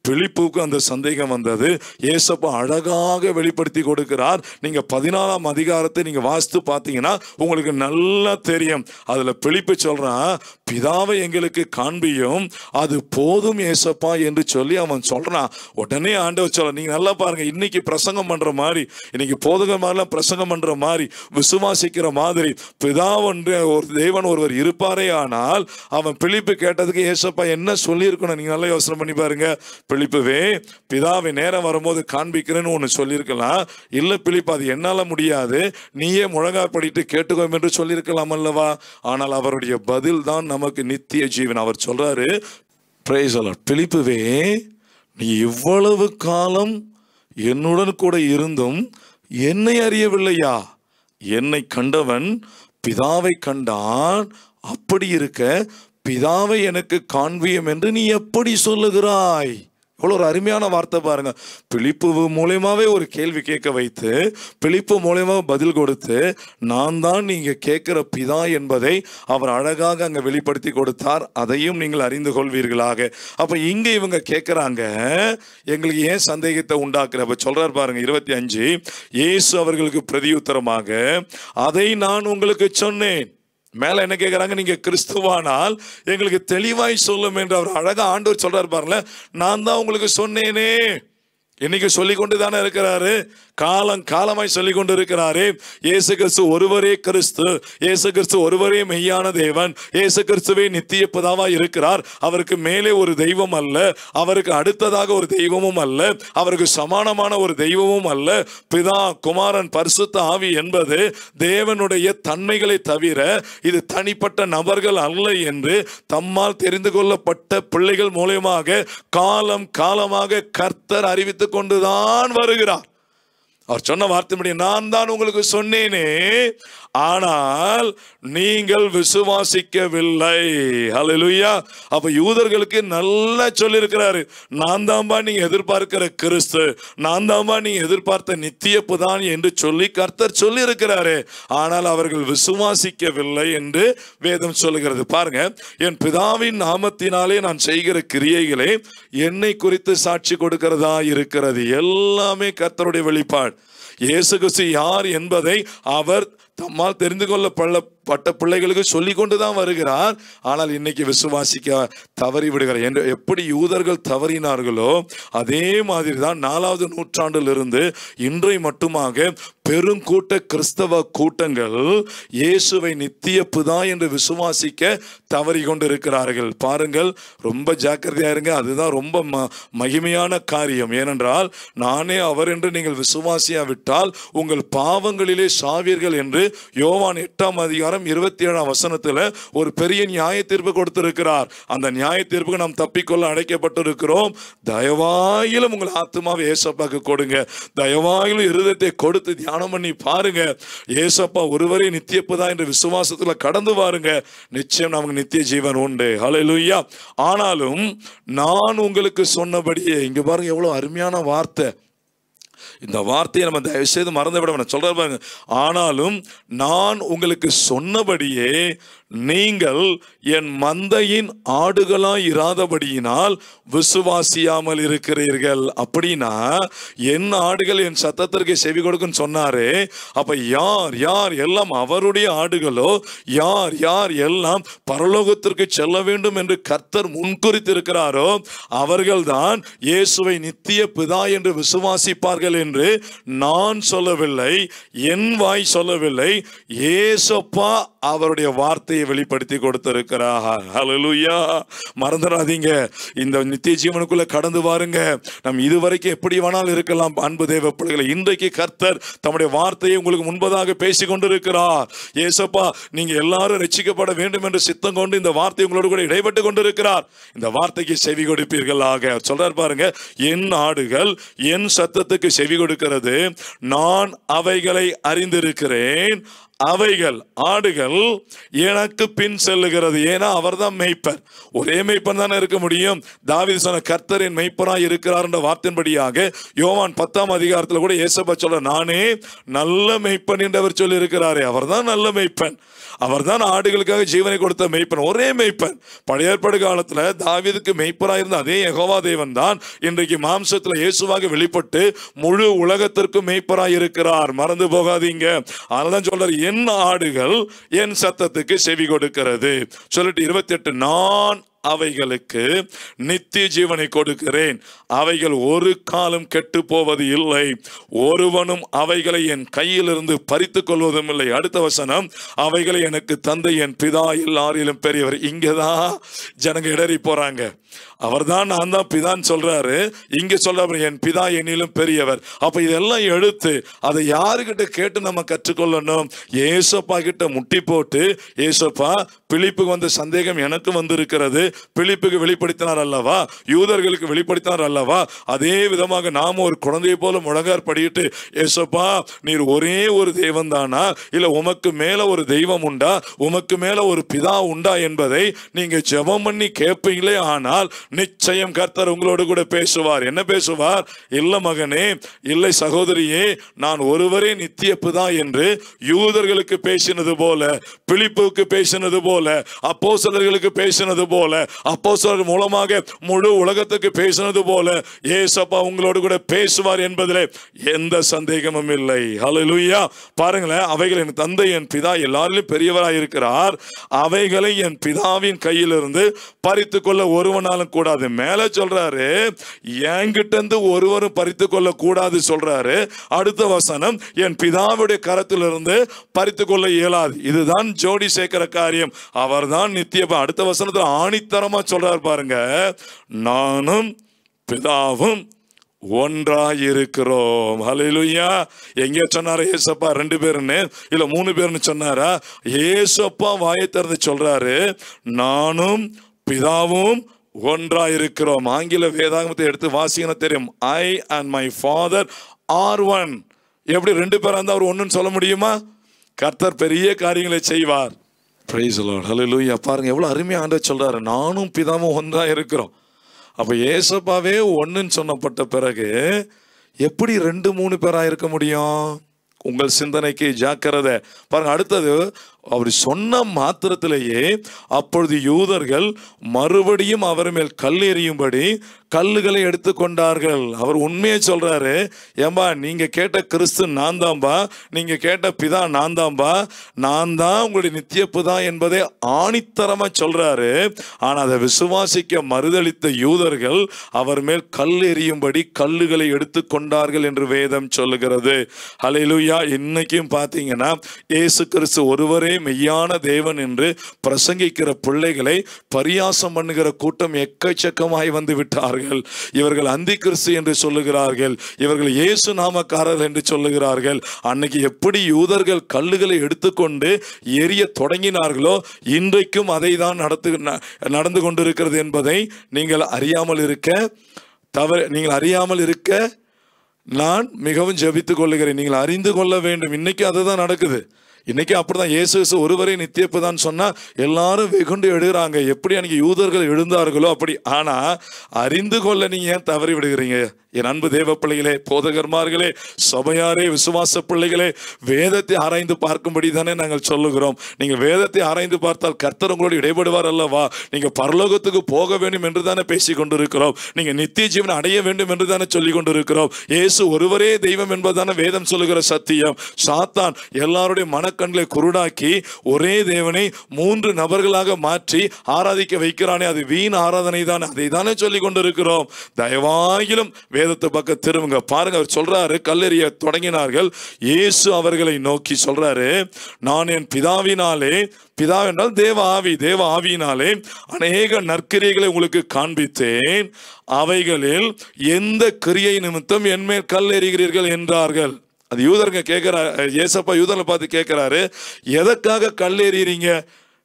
[SPEAKER 1] பிலிப்புக்கு அந்த சந்தேகம் வந்தது. ஏசப்பா அழகாக வெளிப்படுத்தி கொடுக்கிறார். நீங்க 14ஆம் அதிகாரத்தை நீங்க வாசித்து பார்த்தீங்கன்னா உங்களுக்கு நல்லா தெரியும். அதுல பிலிப்பு சொல்றான், பிதாவை எங்களுக்கு காண்பியும், அது போதும் ஏசப்பா என்று சொல்லி அவன் சொல்றான். உடனே ஆண்டவர் சொல்ற, நீங்க நல்லா பாருங்க, இன்னைக்கு பிரசங்கம் பண்ற மாதிரி, இன்னைக்கு போதக மாதிரிலாம் பிரசங்கம் பண்ற மாதிரி, விசுவாசிக்கிற மாதிரி, பிதா ஒன்று ஒரு தேவன் ஒருவர் இருப்பாரே ஆனால் அவன் பிலிப்பு கேட்டதுக்கு ஏசப்பா என்ன சொல்லி இருக்கணும் நீங்க நல்லா யோசனை பண்ணி பாருங்க. பிலிப்புவே, பிதாவை நேரம் வரும்போது காண்பிக்கிறேன்னு ஒன்று சொல்லியிருக்கலாம். இல்லை பிலிப்பு, அது என்னால் முடியாது, நீயே முழங்காப்படிட்டு கேட்டுக்கோம் என்று சொல்லியிருக்கலாம் அல்லவா? ஆனால் அவருடைய பதில் தான் நமக்கு நித்திய ஜீவன். அவர் சொல்றாரு, பிரைஸ் தி லார்ட், பிலிப்புவே, நீ இவ்வளவு காலம் என்னுடன் கூட இருந்தும் என்னை அறியவில்லையா? என்னை கண்டவன் பிதாவை கண்டான். அப்படி இருக்க பிதாவை எனக்கு காண்பியும் என்று நீ எப்படி சொல்லுகிறாய்? இவ்வளோ ஒரு அருமையான வார்த்தை பாருங்க. பிலிப்பு மூலயமாவே ஒரு கேள்வி கேட்க வைத்து, பிலிப்பு மூலயமா பதில் கொடுத்து, நான் தான் நீங்க கேட்கிற பிதா என்பதை அவர் அழகாக அங்க வெளிப்படுத்தி கொடுத்தார். அதையும் நீங்கள் அறிந்து கொள்வீர்களாக. அப்ப இங்க இவங்க கேட்கிறாங்க, எங்களுக்கு ஏன் சந்தேகத்தை உண்டாக்குற? அப்ப சொல்றார் பாருங்க 25, இயேசு அவர்களுக்கு பிரதியுத்தரமாக, அதை நான் உங்களுக்கு சொன்னேன். மேல என்ன கேட்கிறாங்க, நீங்க கிறிஸ்துவானால் எங்களுக்கு தெளிவாய் சொல்லும் என்று அவர் அழகா ஆண்டவர் சொல்றாரு பாருங்க. நான் தான் உங்களுக்கு சொன்னேனே. இன்னைக்கு சொல்லி கொண்டு தானே இருக்கிறாரு, காலமாய் சொல்லி கொண்டு இருக்கிறாரு. இயேசு கிறிஸ்து ஒருவரே கிறிஸ்து, இயேசு கிறிஸ்து ஒருவரே மெய்யான தேவன், இயேசு கிறிஸ்துவே நித்திய பிதாவா இருக்கிறார். அவருக்கு மேலே ஒரு தெய்வம் அல்ல, அவருக்கு அடுத்ததாக ஒரு தெய்வமும் அல்ல, அவருக்கு சமானமான ஒரு தெய்வமும் அல்ல. பிதா, குமாரன், பரிசுத்த ஆவி என்பது தேவனுடைய தன்மைகளை தவிர இது தனிப்பட்ட நபர்கள் அல்ல என்று தம்மால் தெரிந்து கொள்ளப்பட்ட பிள்ளைகள் மூலமாக காலமாக கர்த்தர் அறிவித்துக் கொண்டுதான் வருகிறார். அவர் சொன்ன வார்த்தைப்படி, நான் தான் உங்களுக்கு சொன்னேனே, ஆனால் நீங்கள் விசுவாசிக்கவில்லை. ஹல்லேலூயா. அப்ப யூதர்களுக்கு நல்லா சொல்லி இருக்கிறாரு, நான் தான்பா நீங்க எதிர்பார்க்கிற கிறிஸ்து, நான் தான்பா நீங்க எதிர்பார்த்த நித்திய புதான் என்று சொல்லி கர்த்தர் சொல்லி இருக்கிறாரு. ஆனால் அவர்கள் விசுவாசிக்கவில்லை என்று வேதம் சொல்லுகிறது. பாருங்க, என் பிதாவின் நாமத்தினாலே நான் செய்கிற கிரியைகளே என்னை குறித்து சாட்சி கொடுக்கிறதா இருக்கிறது. எல்லாமே கர்த்தருடைய வெளிப்பாடு. இயேசு கிறிஸ்து யார் என்பதை அவர் தம்மால் தெரிந்து கொள்ளப்பட்ட பிள்ளைகளுக்கு சொல்லி கொண்டுதான் வருகிறார். ஆனால் இன்னைக்கு விசுவாசிக்க தவறி விடுகிறார். என்று எப்படி யூதர்கள் தவறினார்களோ அதே மாதிரி தான் 4வது நூற்றாண்டிலிருந்து இன்றை மட்டுமாக பெருங்கூட்ட கிறிஸ்தவ கூட்டங்கள் இயேசுவை நித்திய பிதா என்று விசுவாசிக்க தவறி கொண்டிருக்கிறார்கள். பாருங்கள், ரொம்ப ஜாக்கிரதையா இருங்க. அதுதான் ரொம்ப மகிமையான காரியம். ஏனென்றால், நானே அவர் என்று நீங்கள் விசுவாசியா விட்டால் உங்கள் பாவங்களிலே சாவீர்கள் என்று யோவான் 8ஆம் அதிகாரம் 27ஆம் வசனத்துல ஒரு பெரிய நியாய தீர்ப்பு கொடுத்திருக்கிறார். அந்த நியாய தீர்ப்புக்கு நாம் தப்பிக்கொள்ள அழைக்கப்பட்டிருக்கிறோம். தயவாயிலும் உங்கள் ஆத்மாவை ஏசப்பாக்கு கொடுங்க. தயவாயிலும் இருதயத்தை கொடுத்து தியானம் பண்ணி பாருங்க. ஏசப்பா ஒருவரே நித்திய பிதா என்ற விசுவாசத்துல கடந்து பாருங்க. நிச்சயம் நமக்கு நித்திய ஜீவன் உண்டு. ஹல்லேலூயா. ஆனாலும் நான் உங்களுக்கு சொன்னபடியே, இங்க பாருங்க எவ்வளவு அருமையான வார்த்தை. இந்த வார்த்தையை நம்ம தயவு செய்து மறந்து விட வேண்டாம். சொல்றாரு பாருங்க, ஆனாலும் நான் உங்களுக்கு சொன்னபடியே நீங்கள் என் மந்தையின் ஆடுகளாய் இராதபடியினால் விசுவாசியாமல் இருக்கிறீர்கள். அப்படின்னா என் ஆடுகள் என் சத்தத்திற்கு செவி கொடுக்குன்னு சொன்னாரு. அப்ப யார் யார் எல்லாம் அவருடைய ஆடுகளோ, யார் யார் எல்லாம் பரலோகத்திற்கு செல்ல வேண்டும் என்று கர்த்தர் முன்குறித்திருக்கிறாரோ அவர்கள்தான் இயேசுவை நித்திய பிதா என்று விசுவாசிப்பார்கள் என்று நான் சொல்லவில்லை, என் வாய் சொல்லவில்லை. இயேசுப்பா அவருடைய வார்த்தையை வெளிப்படுத்தி கொடுத்திருக்கிறார். ஹல்லேலூயா. மறந்துடாதீங்க, இந்த நித்திய ஜீவனுக்குள்ள கடந்து வாருங்க. நம் இதுவரைக்கும் எப்படி வேணாலும் இருக்கலாம் அன்பு தேவ பிள்ளைகளை. இன்றைக்கு கர்த்தர் தம்முடைய வார்த்தையை உங்களுக்கு முன்பதாக பேசிக் கொண்டிருக்கிறார். இயேசுப்பா நீங்க எல்லாரும் ரட்சிக்கப்பட வேண்டும் என்று சித்தம் கொண்டு இந்த வார்த்தை உங்களோடு கூட இடைப்பட்டு கொண்டிருக்கிறார். இந்த வார்த்தைக்கு செவி கொடுப்பீர்களாக சொல்றார் பாருங்க. என் ஆடுகள் என் சத்தத்துக்கு செவி கொடுக்கிறது, நான் அவைகளை அறிந்திருக்கிறேன், அவைகள் ஆடுகள் எனக்கு பின் செல்லுகிறது. ஏன்னா அவர் தான் மெய்ப்பர். ஒரே மெய்ப்பன் தானே இருக்க முடியும். தாவீது சொன்ன கர்த்தர் என் மெய்ப்பராய் இருக்கிறார் என்ற வார்த்தையின்படியாக யோவான் 10ஆம் அதிகாரத்தில் கூட இயேசுப்பா சொல்ல, நானே நல்ல மெய்ப்பன் என்று அவர் சொல்லி இருக்கிறாரே. அவர் தான் நல்ல மெய்ப்பன். அவர் தான் ஆடுகளுக்காக ஜீவனை கொடுத்த மெய்ப்பன், ஒரே மெய்ப்பன். பழைய ஏற்பாடு காலத்துல தாவீதுக்கு மெய்ப்பராக இருந்த அதே யெகோவா தேவன் தான் இன்றைக்கு மாம்சத்துல இயேசுவாக வெளிப்பட்டு முழு உலகத்திற்கும் மெய்ப்பராக இருக்கிறார். மறந்து போகாதீங்க. அதனால சொல்றாரு, என் ஆடுகள் என் சத்தத்துக்கு செவி கொடுக்கிறது சொல்லிட்டு 28, நான் அவைகளுக்கு நித்திய ஜீவனை கொடுக்கிறேன், அவைகள் ஒரு காலம் கெட்டு போவது இல்லை, ஒருவனும் அவைகளை என் கையிலிருந்து பறித்துக் கொள்வதும் இல்லை. அடுத்த வசனம், அவைகளை எனக்கு தந்தை என் பிதா எல்லாரிலும் பெரியவர். இங்கதான் ஜனங்க இடறி போறாங்க. அவர் தான் நான் தான் பிதான்னு சொல்றாரு, இங்க சொல்ற என் பிதா என்னிலும் பெரியவர். அப்ப இதெல்லாம் எடுத்து அதை யாருக்கிட்ட கேட்டு நம்ம கற்றுக்கொள்ளணும்? ஏசப்பா கிட்ட முட்டி போட்டு, ஏசப்பா பிலிப்புக்கு வந்த சந்தேகம் எனக்கு வந்திருக்கிறது, பிலிப்புக்கு வெளிப்படுத்தினார் அல்லவா, யூதர்களுக்கு வெளிப்படுத்தினார் அல்லவா, அதே விதமாக நாம ஒரு குழந்தையை போல முழங்கார் படிட்டு, ஏசப்பா நீர் ஒரே ஒரு தெய்வம் தானா, இல்ல உமக்கு மேல ஒரு தெய்வம் உண்டா, உமக்கு மேல ஒரு பிதா உண்டா என்பதை நீங்க ஜெபம் பண்ணி கேட்பீங்களே, ஆனால் நிச்சயம் கர்த்தர் உங்களோடு கூட பேசுவார். என்ன பேசுவார்? இல்ல மகனே, இல்லை சகோதரியே, நான் ஒருவரே நித்திய பிதா என்று யூதர்களுக்கு பேசினது போல, பிலிப்புக்கு பேசினது போல, அப்போஸ்தலர்களுக்கு பேசினது போல, அப்போஸ்தலர்கள் மூலமாக முழு உலகத்துக்கு பேசினது போல இயேசப்பா உங்களோடு கூட பேசுவார் என்பதிலே எந்த சந்தேகமும் இல்லை. ஹல்லேலூயா. பாருங்களேன், அவைகள் என் தந்தை என் பிதா எல்லாரிலும் பெரியவராய் இருக்கிறார், அவைகளை என் பிதாவின் கையிலிருந்து பறித்துக் கொள்ள ஒருவனாலும் கூடாது. மேல சொல்றாரு, என்கிட்ட இருந்து ஒருவரும் பறித்துக் கொள்ள கூடாது சொல்றாரு. அடுத்த வசனம், என் பிதாவுடைய கரத்திலிருந்து பறித்துக் கொள்ள இயலாது. இதுதான் ஜோடி சேர்க்கிற காரியம். அவர் தான் நித்திய. அடுத்த வசனத்துல ஆணித்தரமா சொல்றாரு பாருங்க, நானும் பிதாவும் ஒன்றாயிருக்கிறோம். ஹல்லேலூயா. எங்க சொன்னாரு ஏசப்பா 2 பேருன்னு, இல்ல 3 பேர்னு சொன்னாரா? ஏசப்பா வாயை திறந்து சொல்றாரு, நானும் பிதாவும் ஒன்றாயிருக்கிறோம். ஆங்கில வேதாகமத்தை எடுத்து வாசிக்கணும் தெரியும். I and my father are one. எப்படி 2 பேரா இருந்தா அவர் ஒண்ணுன்னு சொல்ல முடியுமா? கர்த்தர் பெரிய காரியங்களை செய்வார். Praise the Lord. Hallelujah. பாருங்க எவ்வளவு அருமையா ஆண்டவர் சொல்றாரு, நானும் பிதாவும் ஒன்றா இருக்கிறோம். அப்ப ஏசப்பாவே ஒண்ணுன்னு சொன்னப்பட்ட பிறகு எப்படி 2-3 பேரா இருக்க முடியும்? உங்கள் சிந்தனைக்கு ஜாக்கிரதை. பாருங்க, அடுத்தது அவர் சொன்ன மாத்திரத்திலேயே அப்பொழுது யூதர்கள் மறுபடியும் அவர் மேல் கல் எறியும்படி கல்லுகளை எடுத்துக்கொண்டார்கள். அவர் உண்மையை சொல்றாரு, ஏம்பா நீங்க கேட்ட கிறிஸ்து நான் தான்பா, நீங்க கேட்ட பிதா நான் தான்பா, நான் தான் உங்களுடைய நித்திய பிதா என்பதை ஆணித்தரமா சொல்றாரு. ஆனா அதை விசுவாசிக்க மறுதளித்த யூதர்கள் அவர் மேல் கல் எறியும்படி கல்லுகளை எடுத்துக்கொண்டார்கள் என்று வேதம் சொல்லுகிறது. ஹல்லேலூயா. இன்னைக்கும் பாத்தீங்கன்னா இயேசு கிறிஸ்து ஒருவரே மெய்யான தேவன் என்று பிரசங்கிக்கிற பிள்ளைகளை பரியாசம் பண்ணுகிற கூட்டம் எக்கச்சக்கமாய் வந்து விட்டார்கள். இவர்கள் அந்தி கிறிஸ்து என்று சொல்லுகிறார்கள், இவர்கள் இயேசு நாமக்காரர்கள் என்று சொல்லுகிறார்கள். அன்னைக்கு எப்படி யூதர்கள் கல்லுகளை எடுத்துக்கொண்டு எரிய தொடங்கினார்களோ இன்றைக்கும் அதை தான் நடந்து கொண்டிருக்கிறது என்பதை நீங்கள் அறியாமல் இருக்க நான் மிகவும் ஜெபித்துக் கொள்ளுகிறேன். நீங்கள் அறிந்து கொள்ள வேண்டும். இன்னைக்கு அதுதான் நடக்குது. இன்னைக்கு அப்படிதான். இயேசு ஒருவரே நித்தியப்பதான் சொன்னா எல்லாரும் வெகுண்டு எழுதுறாங்க. எப்படி அன்னைக்கு யூதர்கள் எழுந்தார்களோ அப்படி. ஆனா அறிந்து கொள்ள நீங்க ஏன் தவறி விடுகிறீங்க? என் அன்பு தேவ பிள்ளைகளே, போதகர்மார்களே, சபையாரே, விசுவாச பிள்ளைகளே, வேதத்தை ஆராய்ந்து பார்க்கும்படி தானே நாங்கள் சொல்லுகிறோம். நீங்கள் வேதத்தை ஆராய்ந்து பார்த்தால் கர்த்தர் உங்களோடு இடைபடுவார் அல்லவா? நீங்கள் பரலோகத்துக்கு போக வேண்டும் என்று தானே பேசி கொண்டிருக்கிறோம். நீங்கள் நித்திய ஜீவனை அடைய வேண்டும் என்று தானே சொல்லி கொண்டிருக்கிறோம். இயேசு ஒருவரே தெய்வம் என்பதான வேதம் சொல்லுகிற சத்தியம். சாத்தான் எல்லாருடைய மனக்கண்களை குருடாக்கி ஒரே தேவனை 3 நபர்களாக மாற்றி ஆராதிக்க வைக்கிறானே, அது வீண் ஆராதனை தான். அதை தானே சொல்லி கொண்டிருக்கிறோம். தயவாகிலும் வேதத்தை பக்கம் திரும்புங்க. பாருங்க, அவர் சொல்றாரு, கல்லெறிய தொடங்கினார்கள். இயேசு அவர்களை நோக்கி சொல்றாரு, நான் என் பிதாவினாலே, பிதா என்றால் தேவ ஆவி, தேவ ஆவியினாலே அநேக நற்கிரியைகளை உங்களுக்கு காண்பித்தேன். அவைகளில் எந்த கிரியை நிமித்தம் என்மேல் கல் எறிகிறீர்கள் என்றார்கள். அது யூதருங்க கேட்கிறார். ஏசப்பா யூதர்களை பார்த்து கேட்கிறாரு, எதற்காக கல் எறிகிறீங்க?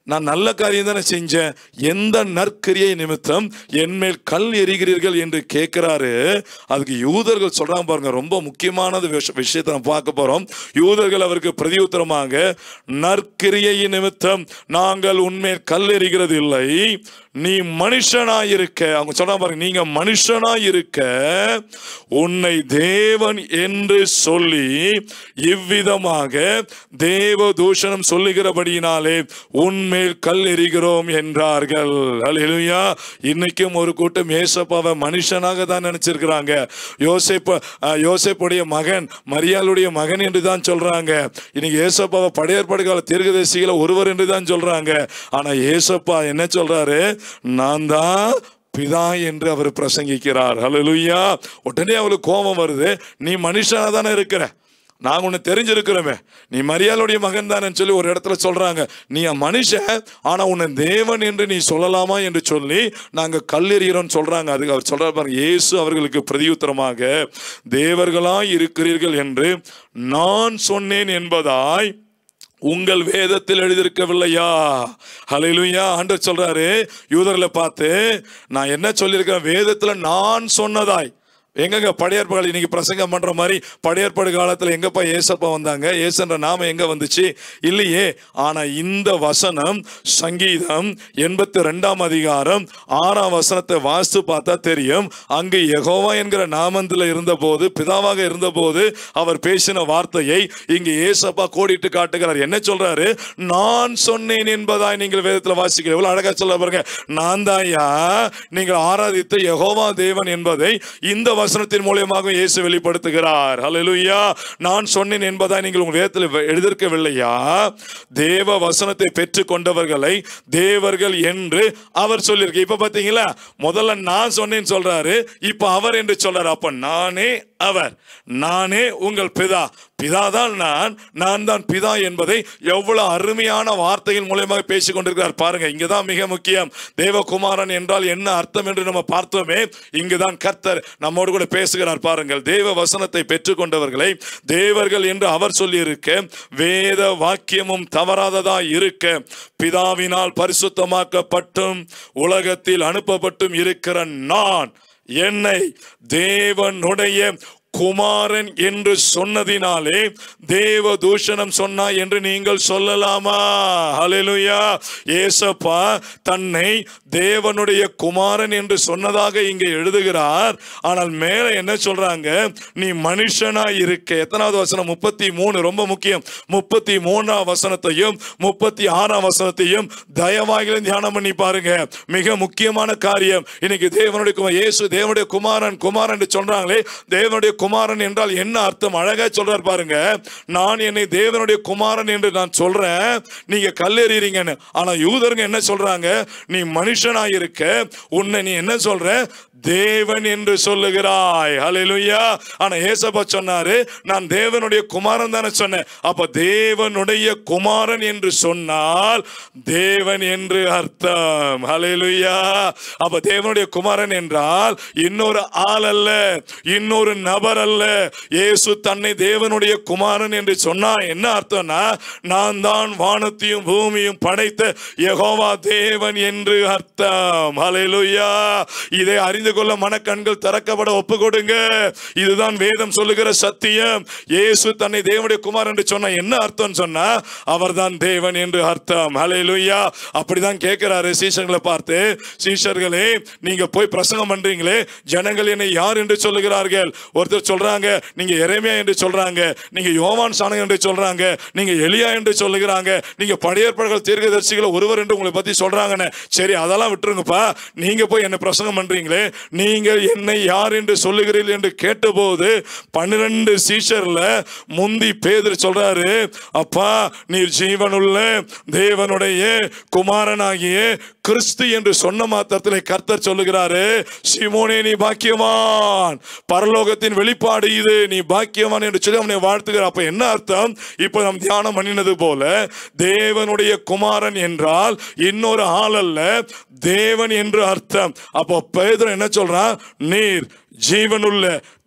[SPEAKER 1] நான் நல்ல காரியம் தானே செஞ்சேன், எந்த நற்கிரியை நிமித்தம் என்மேல் கல் எறிகிறீர்கள் என்று கேட்கிறாரு. அதுக்கு யூதர்கள் சொல்றாங்க பாருங்க, ரொம்ப முக்கியமானது விஷயத்தை நம்ம பார்க்க போறோம். யூதர்கள் அவருக்கு பிரதியுத்தரமாக, நற்கிரியை நிமித்தம் நாங்கள் உன்மேல் கல் எறிகிறது இல்லை, நீ மனுஷனாயிருக்க, அவங்க சொல்றாங்க பாருங்க, நீங்க மனுஷனாயிருக்க உன்னை தேவன் என்று சொல்லி இவ்விதமாக தேவ தூஷணம் சொல்லுகிறபடியினாலே உண்மை கல் எறிகிறோம் என்றார்கள். அல்லேலூயா. இன்னைக்கும் ஒரு கூட்டம் ஏசப்பாவை மனுஷனாக தான் நினைச்சிருக்கிறாங்க. யோசேப்புடைய மகன், மரியாளுடைய மகன் என்று தான் சொல்றாங்க. இன்னைக்கு ஏசப்பாவை படையற்பாடு கால தீர்க்கதரிசிகளை ஒருவர் என்று தான் சொல்றாங்க. ஆனா ஏசப்பா என்ன சொல்றாரு? நான் தான் பிதா என்று அவர் பிரசங்கிக்கிறார். அல்லேலூயா. உடனே அவளுக்கு கோபம் வருது. நீ மனுஷனா தானே இருக்கிற, நாங்கள் உன்னை தெரிஞ்சிருக்கிறோமே, நீ மரியாளுடைய மகன் தானே சொல்லி ஒரு இடத்துல சொல்றாங்க. நீ மனுஷன், ஆனா உன்னை தேவன் என்று நீ சொல்லலாமா என்று சொல்லி நாங்கள் கல்லெறிகிறோம் சொல்றாங்க. அதுக்கு அவர் சொல்றாரு பாருங்க, இயேசு அவர்களுக்கு பிரதியுத்தரமாக, தேவர்களாய் இருக்கிறீர்கள் என்று நான் சொன்னேன் என்பதாய் உங்கள் வேதத்தில் எழுதியிருக்கவில்லையா? ஹல்லேலூயா. ஆண்டவர் சொல்றாரு யூதர்களை பார்த்து, நான் என்ன சொல்லியிருக்கிறேன்? வேதத்துல நான் சொன்னதாய். எங்கங்க படையற்பாடு இன்னைக்கு பிரசங்கம் பண்ற மாதிரி படையற்பாடு காலத்துல எங்கப்பா ஏசப்பா வந்தாங்க? ஏசுன்ற நாம எங்க வந்துச்சு? இல்லையே. ஆனா இந்த வசனம் சங்கீதம் 82 அதிகாரம் 6 வசனத்தை வாசித்து பார்த்தா தெரியும். அங்கு யெகோவா என்கிற நாமத்தில் இருந்தபோது, பிதாவாக இருந்தபோது அவர் பேசின வார்த்தையை இங்கு ஏசப்பா கோடிட்டு காட்டுகிறார். என்ன சொல்றாரு? நான் சொன்னேன் என்பதாய் நீங்கள் வேதத்தில் வாசிக்க. எவ்வளவு அழகா சொல்ல பாருங்க. நான் தாயா நீங்கள் ஆராதித்த யெகோவா தேவன் என்பதை இந்த வசனத்தின் மூலமாக இயேசு வெளிப்படுத்துகிறார். ஹல்லேலூயா. நான் சொன்னேன் என்பதாய் நீங்கள் உங்கள் வேதத்தில் எழுதியிருக்கவில்லையா? தேவ வசனத்தை பெற்றுக் கொண்டவர்களை தேவர்கள் என்று அவர் சொல்லியிருக்க. இப்ப பாத்தீங்களா, முதல்ல நான் சொன்னேன்னு சொல்றாரு, இப்ப அவர் என்று சொல்றாரு. அப்ப நானே அவர், நானே உங்கள் பிதா, பிதாதான் நான் தான் பிதா என்பதை எவ்வளவு அருமையான வார்த்தைகள் மூலமாக பேசிக் கொண்டிருக்கிறார் பாருங்க. இங்கதான் மிக முக்கியம். தேவகுமாரன் என்றால் என்ன அர்த்தம் என்று நம்ம பார்த்தோமே, இங்குதான் கர்த்தர் நம்மோடு கூட பேசுகிறார் பாருங்கள். தேவ வசனத்தை பெற்றுக்கொண்டவர்களை தேவர்கள் என்று அவர் சொல்லி இருக்க, வேத வாக்கியமும் தவறாததா இருக்க, பிதாவினால் பரிசுத்தமாக்கப்பட்டும் உலகத்தில் அனுப்பப்பட்டும் இருக்கிற நான் என்னை தேவனுடைய குமாரன் என்று சொன்னதினாலே தேவ தூஷணம் சொன்னா என்று நீங்கள் சொல்லலாமா? ஹல்லேலூயா. ஏசப்பா தன்னை தேவனுடைய குமாரன் என்று சொன்னதாக இங்கே எழுதுகிறார். ஆனால் மேல என்ன சொல்றாங்க? நீ மனுஷனாய் இருக்க. எத்தனாவது வசனம்? 33. ரொம்ப முக்கியம். 33ஆம் வசனத்தையும் 36ஆம் வசனத்தையும் தயவாக தியானம் பண்ணி பாருங்க. மிக முக்கியமான காரியம். இன்னைக்கு தேவனுடைய இயேசு தேவனுடைய குமாரன், குமாரன் என்று சொல்றாங்களே, தேவனுடைய குமாரன் என்றால் என்ன அர்த்தம்? அழகா சொல்றார் பாருங்க. நான் என்னை தேவனுடைய குமாரன் என்று நான் சொல்றேன், நீங்க கல்லெறிறீங்கன்னு. ஆனா யூதருங்க என்ன சொல்றாங்க? நீ மனுஷனாயிருக்க உன்னை நீ என்ன சொல்ற? தேவன் என்று சொல்லுகிறாய். ஹல்லேலூயா. ஆனா ஏசப்பா சொன்னாரு, நான் தேவனுடைய குமாரன் தானே சொன்னேன். அப்ப தேவனுடைய குமாரன் என்று சொன்னால் தேவன் என்று அர்த்தம். ஹல்லேலூயா. அப்ப தேவனுடைய குமாரன் என்றால் இன்னொரு ஆள் அல்ல, இன்னொரு நபர் அவர் அல்ல. இயேசு தன்னை தேவனுடைய குமாரன் என்று சொன்னா என்ன அர்த்தம்னா, நான் தான் வானத்தையும் பூமியும் படைத்த யெகோவா தேவன் என்று அர்த்தம். ஹல்லேலூயா. இதை அறிந்து கொள்ள மனக்கண்கள் திறக்கப்பட ஒப்பு கொடுங்க. இதுதான் வேதம் சொல்லுகிற சத்தியம். இயேசு தன்னை தேவனுடைய குமாரன் என்று சொன்னா என்ன அர்த்தம் சொன்னா, அவர்தான் தேவன் என்று அர்த்தம். ஹல்லேலூயா. அப்படிதான் கேட்கிறாரு சீஷர்களை பார்த்து, சீஷர்களே நீங்க போய் பிரசங்கம் பண்றீங்களே, ஜனங்கள் என்னை யார் என்று சொல்லுகிறார்கள்? ஒருத்தர் சொல்றாங்க நீங்க எரேமியா என்று சொல்றாங்க, நீங்க யோவான் ஸ்நானகன் என்று சொல்றாங்க, நீங்க எலியா என்று சொல்லுகிறாங்க, நீங்க பழைய ஏற்பாடு தீர்க்கதரிசிகள் ஒருவர் என்று உங்களை பத்தி சொல்றாங்கன்னு. சரி, அதெல்லாம் விட்டுருங்கப்பா, நீங்க போய் என்ன பிரசங்கம் பண்றீங்களே, நீங்கள் என்னை யார் என்று சொல்லுகிறீர்கள் என்று கேட்டபோது 12 சீஷர்ல முந்தி பேதுரு சொல்றாரு, அப்பா நீர் ஜீவனுள்ள தேவனுடைய குமாரனாகிய கிறிஸ்து என்று சொன்ன மாத்திரத்தில் கர்த்தர் சொல்லுகிறாரு, சீமோனே நீ பாக்கியவான், பரலோகத்தின் வெளிப்பாடு இது, நீ பாக்கியவான் என்று சொல்லி அவனை வாழ்த்துகிறார். அப்ப என்ன அர்த்தம்? இப்ப நாம் தியானம் பண்ணினது போல தேவனுடைய குமாரன் என்றால் இன்னொரு ஆள் அல்ல, தேவன் என்று அர்த்தம். அப்போ பேதுரு என்ன சொல்றான்? நீர் ஜீவனுள்ள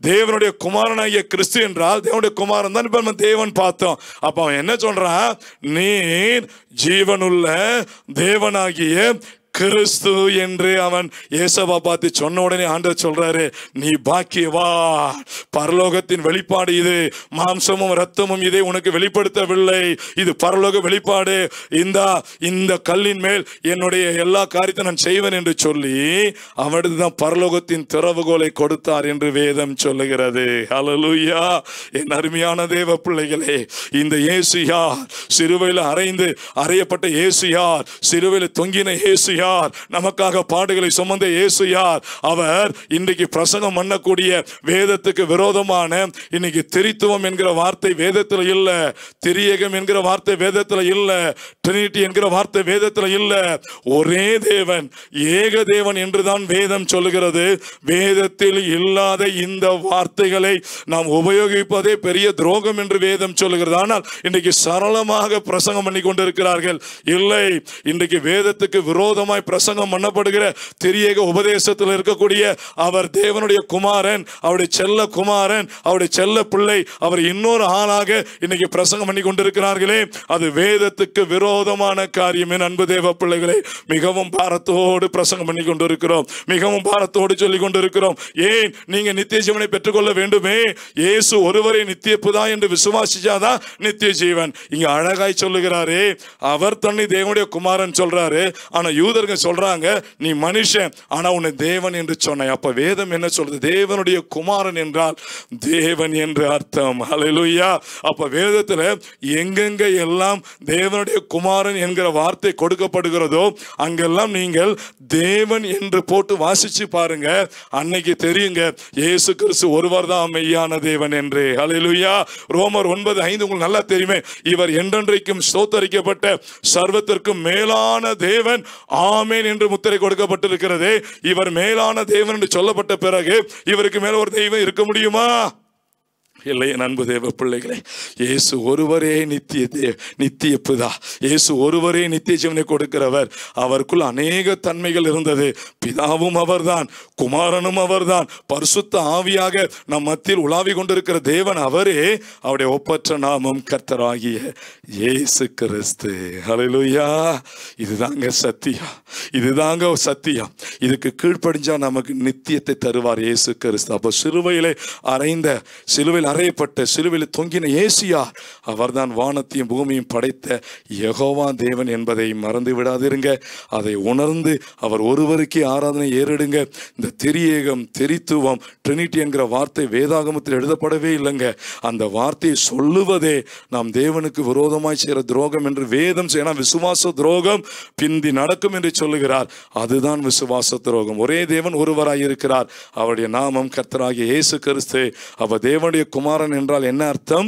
[SPEAKER 1] தேவனுடைய குமாரனாகிய கிறிஸ்து என்றால் தேவனுடைய குமாரன் தான். இப்ப நம்ம தேவன் பார்த்தோம். அப்ப அவன் என்ன சொல்றான்? நீர் ஜீவனுள்ள தேவனாகிய கிறிஸ்து என்று அவன் இயேசுவை பார்த்து சொன்ன உடனே ஆண்டவர் சொல்றாரு, நீ பாக்கியவான், பரலோகத்தின் வெளிப்பாடு இது, மாம்சமும் இரத்தமும் இதை உனக்கு வெளிப்படுத்தவில்லை, இது பரலோக வெளிப்பாடு. இந்த கல்லின் மேல் என்னுடைய எல்லா காரியத்தை நான் செய்வேன் என்று சொல்லி அவனுக்கு தான் பரலோகத்தின் திறவுகோலை கொடுத்தார் என்று வேதம் சொல்லுகிறது. ஹல்லேலூயா. என் அருமையான தேவ பிள்ளைகளே, இந்த இயேசு யார்? சிலுவையில் அறையப்பட்ட இயேசு யார்? சிலுவையில் தொங்கின இயேசு யார்? நமக்காக பாடுகளை சுமந்த இயேசு யார்? அவர் இன்றைக்கு பிரசங்கம் பண்ணக்கூடிய வேதத்துக்கு விரோதமான இன்னைக்கு திரித்துவம் என்கிற வார்த்தை வேதத்தில் இல்ல, திரியேகம் என்கிற வார்த்தை வேதத்தில் இல்ல, ட்ரினிட்டி என்கிற வார்த்தை வேதத்தில் இல்ல. ஒரே தேவன், ஏக தேவன் என்றுதான் வேதம் சொல்லுகிறது. வேதத்தில் இல்லாத இந்த வார்த்தைகளை நாம் உபயோகிப்பதே பெரிய துரோகம் என்று வேதம் சொல்லுகிறது. ஆனால் இன்றைக்கு சரளமாக பிரசங்கம் பண்ணி கொண்டிருக்கிறார்கள். இல்லை, இன்றைக்கு வேதத்துக்கு விரோதமாக பிரசங்கம் பண்ணப்படுகிற திரியேக உபதேசத்தில் இருக்கக்கூடிய அவர் தேவனுடைய குமாரன், அவருடைய செல்ல குமாரன், அவருடைய செல்ல பிள்ளை, அவர் இன்னொரு ஆளாக இன்னைக்கு பிரசங்கம் பண்ணி கொண்டிருக்கிறார்களே, அது வேதத்துக்கு விரோதமான காரியம். என் அன்பு தேவ பிள்ளைகளை, மிகவும் பாரத்தோடு பிரசங்கம் பண்ணி கொண்டிருக்கிறோம், மிகவும் பாரத்தோடு சொல்லிக் கொண்டிருக்கிறோம். ஏன்? நீங்க நித்திய ஜீவனை பெற்றுக்கொள்ள வேண்டுமே. இயேசு ஒருவரை நித்திய பிதா என்று விசுவாசிச்சாதான் நித்திய ஜீவன். இங்க அழகாய் சொல்லுகிறாரே, அவர் தன்னை தேவனுடைய குமாரன் சொல்றாரு. ஆனா யூதர்கள் சொல்றாங்க நீ மனுஷன், ஆனா உன்னை தேவன் என்று சொன்ன. அப்ப வேதம் என்ன சொல்றது? தேவனுடைய குமாரன் என்றால் தேவன் என்று அர்த்தம். ஹல்லேலூயா. அப்ப வேதத்துல எங்கெங்க எல்லாம் தேவனுடைய குமாரன் என்கிற வார்த்தை கொடுக்கப்படுகிறதோ அங்கெல்லாம் நீங்கள் தேவன் என்று போட்டு வாசிச்சு பாருங்க, அன்னைக்கு தெரியுங்க இயேசு கிறிஸ்து ஒருவர் தான் மெய்யான தேவன் என்று. ஹல்லேலூயா. ரோமர் 9:5 உங்களுக்கு நல்லா தெரியுமே, இவர் என்றென்றைக்கும் ஸ்தோத்தரிக்கப்பட்ட சர்வத்திற்கும் மேலான தேவன், ஆமென் என்று முத்திரை கொடுக்கப்பட்டிருக்கிறது. இவர் மேலான தேவன் என்று சொல்லப்பட்ட பிறகு இவருக்கு மேல ஒரு தெய்வம் இருக்க முடியுமா? இல்லை. என் அன்பு தேவ பிள்ளைகளே, இயேசு ஒருவரே நித்திய பிதா, இயேசு ஒருவரே நித்திய ஜீவனை கொடுக்கிறவர். அவருக்குள் அநேக தன்மைகள் இருந்தது. பிதாவும் அவர்தான், குமாரனும் அவர்தான், பரிசுத்த ஆவியாக நம் மத்தியில் உலாவி கொண்டிருக்கிற தேவன் அவரே. அவருடைய ஒப்பற்ற நாமம் கர்த்தராகிய இயேசு கிறிஸ்து. ஹல்லேலூயா. இதுதாங்க சத்தியம், இதுதாங்க சத்தியம். இதுக்கு கீழ்ப்படிஞ்சா நமக்கு நித்தியத்தை தருவார் இயேசு கிறிஸ்து. அப்போ சிலுவையில் அறையப்பட்ட சிலுவையில் தொங்கின இயேசு யார்? அவர்தான் வானத்தையும் பூமியும் படைத்த யெகோவா தேவன் என்பதை மறந்து விடாதிருங்க. அதை உணர்ந்து அவர் ஒருவருக்கே ஆராதனை ஏறிடுங்க. இந்த திரியேகம், திரித்துவம், ட்ரினிட்டி என்கிற வார்த்தை வேதாகமத்தில் எழுதப்படவே இல்லைங்க. அந்த வார்த்தையை சொல்லுவதே நாம் தேவனுக்கு விரோதமாய் செய்கிற துரோகம் என்று வேதம் செய்யணும். விசுவாச துரோகம் பிந்தி நடக்கும் என்று சொல்லுகிறார். அதுதான் விசுவாச துரோகம். ஒரே தேவன் ஒருவராய் இருக்கிறார். அவருடைய நாமம் கர்த்தராகிய இயேசு கிறிஸ்து. அவர் தேவனுடைய குமாரன் என்றால் என்ன அர்த்தம்?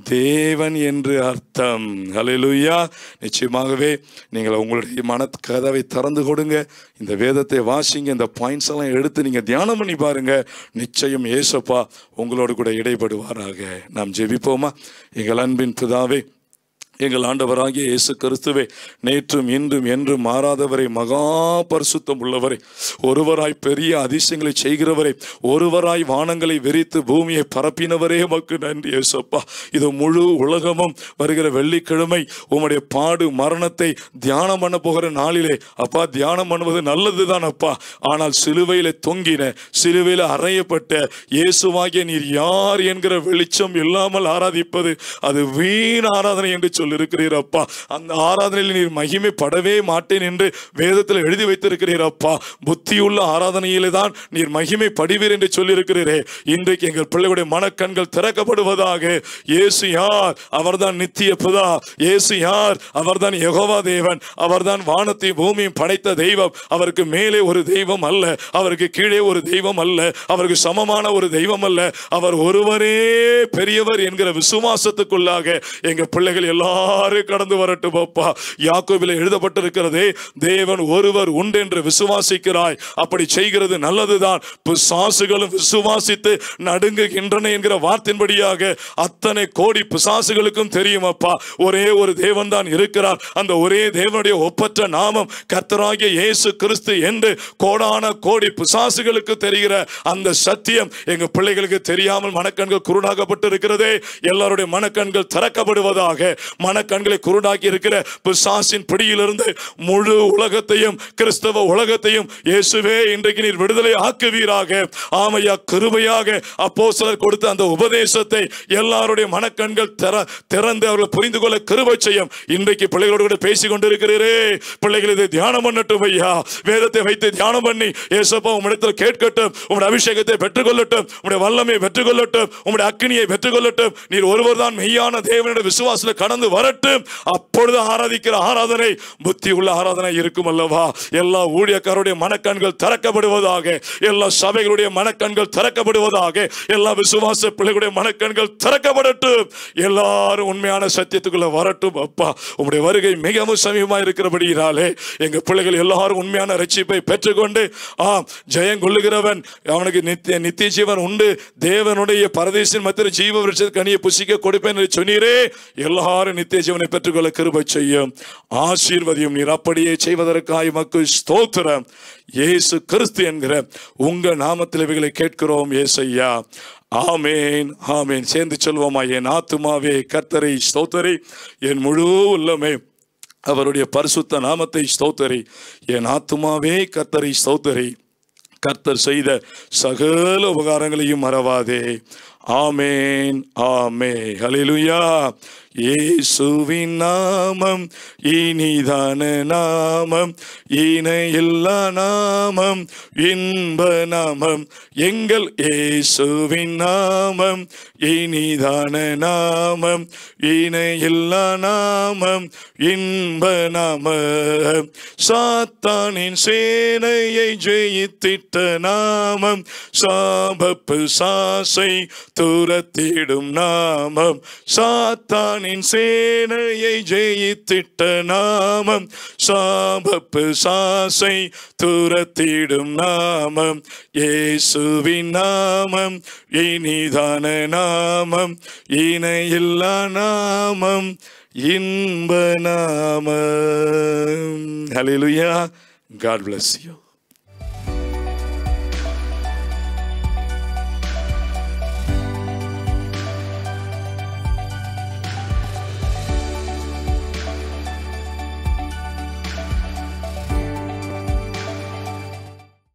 [SPEAKER 1] தேவன் என்று அர்த்தம். ஹல்லேலூயா. நிச்சயமாகவே நீங்கள் உங்களுடைய மன கதவை திறந்து கொடுங்க, இந்த வேதத்தை வாசிங்க, இந்த பாயிண்ட்ஸ் எல்லாம் எடுத்து நீங்க தியானம் பண்ணி பாருங்க. நிச்சயம் இயேசுப்பா உங்களோடு கூட இடைப்படுவாராக. நாம் ஜெபிப்போமா? எங்கள் அன்பின் பிதாவே, எங்கள் ஆண்டவராகிய இயேசு கிறிஸ்துவே, நேற்றும் இன்றும் என்றும் மாறாதவரை, மகா பரிசுத்தம் உள்ளவரை, ஒருவராய் பெரிய அதிசயங்களை செய்கிறவரை, ஒருவராய் வானங்களை விரித்து பூமியை பரப்பினவரே உமக்கு நன்றி இயேசப்பா. இது முழு உலகமும் வருகிற வெள்ளிக்கிழமை உம்முடைய பாடு மரணத்தை தியானம் பண்ண போகிற நாளிலே அப்பா, தியானம் பண்ணுவது நல்லதுதான் அப்பா. ஆனால் சிலுவையில தொங்கின, சிலுவையில அறையப்பட்ட இயேசுவாகிய நீர் யார் என்கிற வெளிச்சம் இல்லாமல் ஆராதிப்பது அது வீண் ஆராதனை என்று இருக்கிறீரப்பா. அந்த ஆராதனையில் நீர் மகிமைப்படவே மாட்டேன் என்று வேதத்தில் எழுதி வைத்திருக்கிறீரப்பா. புத்தியுள்ள ஆராதனையிலே தான் நீர் மகிமைப்படுவீர் என்று சொல்லியிருக்கிறீரே. இன்றைக்கு எங்கள் பிள்ளைகளுடைய மனக்கண்கள் திறக்கப்படுவதாக. இயேசு யார்? அவர்தான் நித்திய பிதா. இயேசு யார்? அவர்தான் யெகோவா தேவன். அவர்தான் வானத்தையும் பூமியும் படைத்த தெய்வம். அவருக்கு மேலே ஒரு தெய்வம் அல்ல, அவருக்கு கீழே ஒரு தெய்வம் அல்ல, அவருக்கு சமமான ஒரு தெய்வம் அல்ல. அவர் ஒருவரே பெரியவர் என்கிற விசுவாசத்துக்குள்ளாக எங்கள் பிள்ளைகள் எல்லாம் கடந்து வரட்டும் அப்பா. யாக்கோபிலே எழுதப்பட்டிருக்கிறதே, தேவன் ஒருவர் உண்டு என்று விசுவாசிக்கிறாய். அப்படி செய்கிறது நல்லதுதான். பிசாசுகளும் விசுவாசித்து நடுங்குகின்றன என்கிற வார்த்தையின்படியாக அத்தனை கோடி பிசாசுகளுக்கும் தெரியும் அப்பா, ஒரே ஒரு தேவன் தான் இருக்கிறார். அந்த ஒரே தேவனுடைய ஒப்பற்ற நாமம் கர்த்தராகிய இயேசு கிறிஸ்து என்று கோடான கோடி பிசாசுகளுக்கு தெரிகிற அந்த சத்தியம் எங்க பிள்ளைகளுக்கு தெரியாமல் மனக்கண்கள் குருடாகப்பட்டு இருக்கிறதே. எல்லாருடைய மனக்கண்கள் திறக்கப்படுவதாக. மனக்கண்களை குருடாக்கி இருக்கிற பிசாசின் பிடியிலிருந்து முழு உலகத்தையும், கிறிஸ்தவ உலகத்தையும் இயேசுவே இன்றைக்கு நீர் விடுதலை ஆக்குவீராக. ஆமையா, கிருபையாக அப்போஸ்தலர் கொடுத்த அந்த உபதேசத்தை எல்லாருடைய மனக்கண்கள் திறந்து அவர்கள் புரிந்து கொள்ள கிருபை செய்யும். இன்றைக்கு பிள்ளைகளோடு கூட பேசிக் கொண்டிருக்கிறீரே, பிள்ளைகள் இதை தியானம் பண்ணட்டும் ஐயா. வேதத்தை வைத்து தியானம் பண்ணி இயேசுப்பா உம்மிடத்தில் கேட்கட்டும், உம்முடைய அபிஷேகத்தை பெற்றுக்கொள்ளட்டும், உம்முடைய வல்லமையை பெற்றுக்கொள்ளட்டும், உம்முடைய அக்கினியை பெற்றுக்கொள்ளட்டும். நீர் ஒருவர் தான் மெய்யான தேவனுடைய விசுவாசத்தில் கடந்து வரட்டும். அப்பொழுது ஆராதிக்கிற ஆராதனை புத்தி உள்ள ஆராதனை இருக்கும் அல்லவா. எல்லா ஊழியக்காரருடைய மனக்கண்கள் திறக்கப்படுவதாக, எல்லா சபைகளுடைய மனக்கண்கள் திறக்கப்படுவதாக, எல்லா விசுவாச பிள்ளைகளுடைய மனக்கண்கள் திறக்கப்படட்டும். எல்லாரும் உண்மையான சத்தியத்துக்குள்ள வரட்டும் அப்பா. உம்முடைய வருகை மிகவும் சமீபமாக இருக்கிறபடியாலே எங்க பிள்ளைகள் எல்லாரும் உண்மையான ரட்சிப்பை பெற்றுக்கொண்டு ஜெயம் கொள்ளுகிறவன் அவனுக்கு நித்திய ஜீவன் உண்டு, தேவனுடைய பரதேசின் மத்திய ஜீவ விருட்ச கனியை புசிக்க கொடுப்பேன் என்று சொன்னீரே. எல்லாரும் நித்திய ஜீவனை பெற்றுக்கொள்ள கிருபை செய்யும், ஆசீர்வதியும். நீர் அப்படியே செய்வதற்காக உமக்கு ஸ்தோத்திரம். இயேசு கிறிஸ்து என்கிற உங்க நாமத்தில் இவைகளை கேட்கிறோம் இயேசையா. ஆமேன், ஆமேன். சேர்ந்து சொல்வோமா? என் ஆத்துமாவே கர்த்தரை ஸ்தோத்தரி, என் முழு உள்ளமே அவருடைய பரிசுத்த நாமத்தை ஸ்தோத்தரி. என் ஆத்துமாவே கர்த்தரை ஸ்தோத்தரி, கர்த்தர் செய்த சகல உபகாரங்களையும் மறவாதே. ஆமேன், ஆமே. ஹல்லேலூயா. இயேசுவின் நாமம் இனிதான நாமம், இணையில்லா நாமம், இன்ப நாமம். எங்கள் இயேசுவின் நாமம் இனிதான நாமம், இணையில்லா நாமம், இன்ப நாமம். சாத்தானின் சேனையை ஜெயித்திட்ட நாமம், சாபப்பு சாசை துரத்திடும் நாமம். சாத்தானின் சேனையை ஜெயித்திட்ட நாமம், சாபப்பு சாசை துரத்திடும் நாமம். இயேசுவின் நாமம் இனிதான நாமம், இணையில்லா நாமம், இன்ப நாமம். ஹல்லேலூயா. God bless you.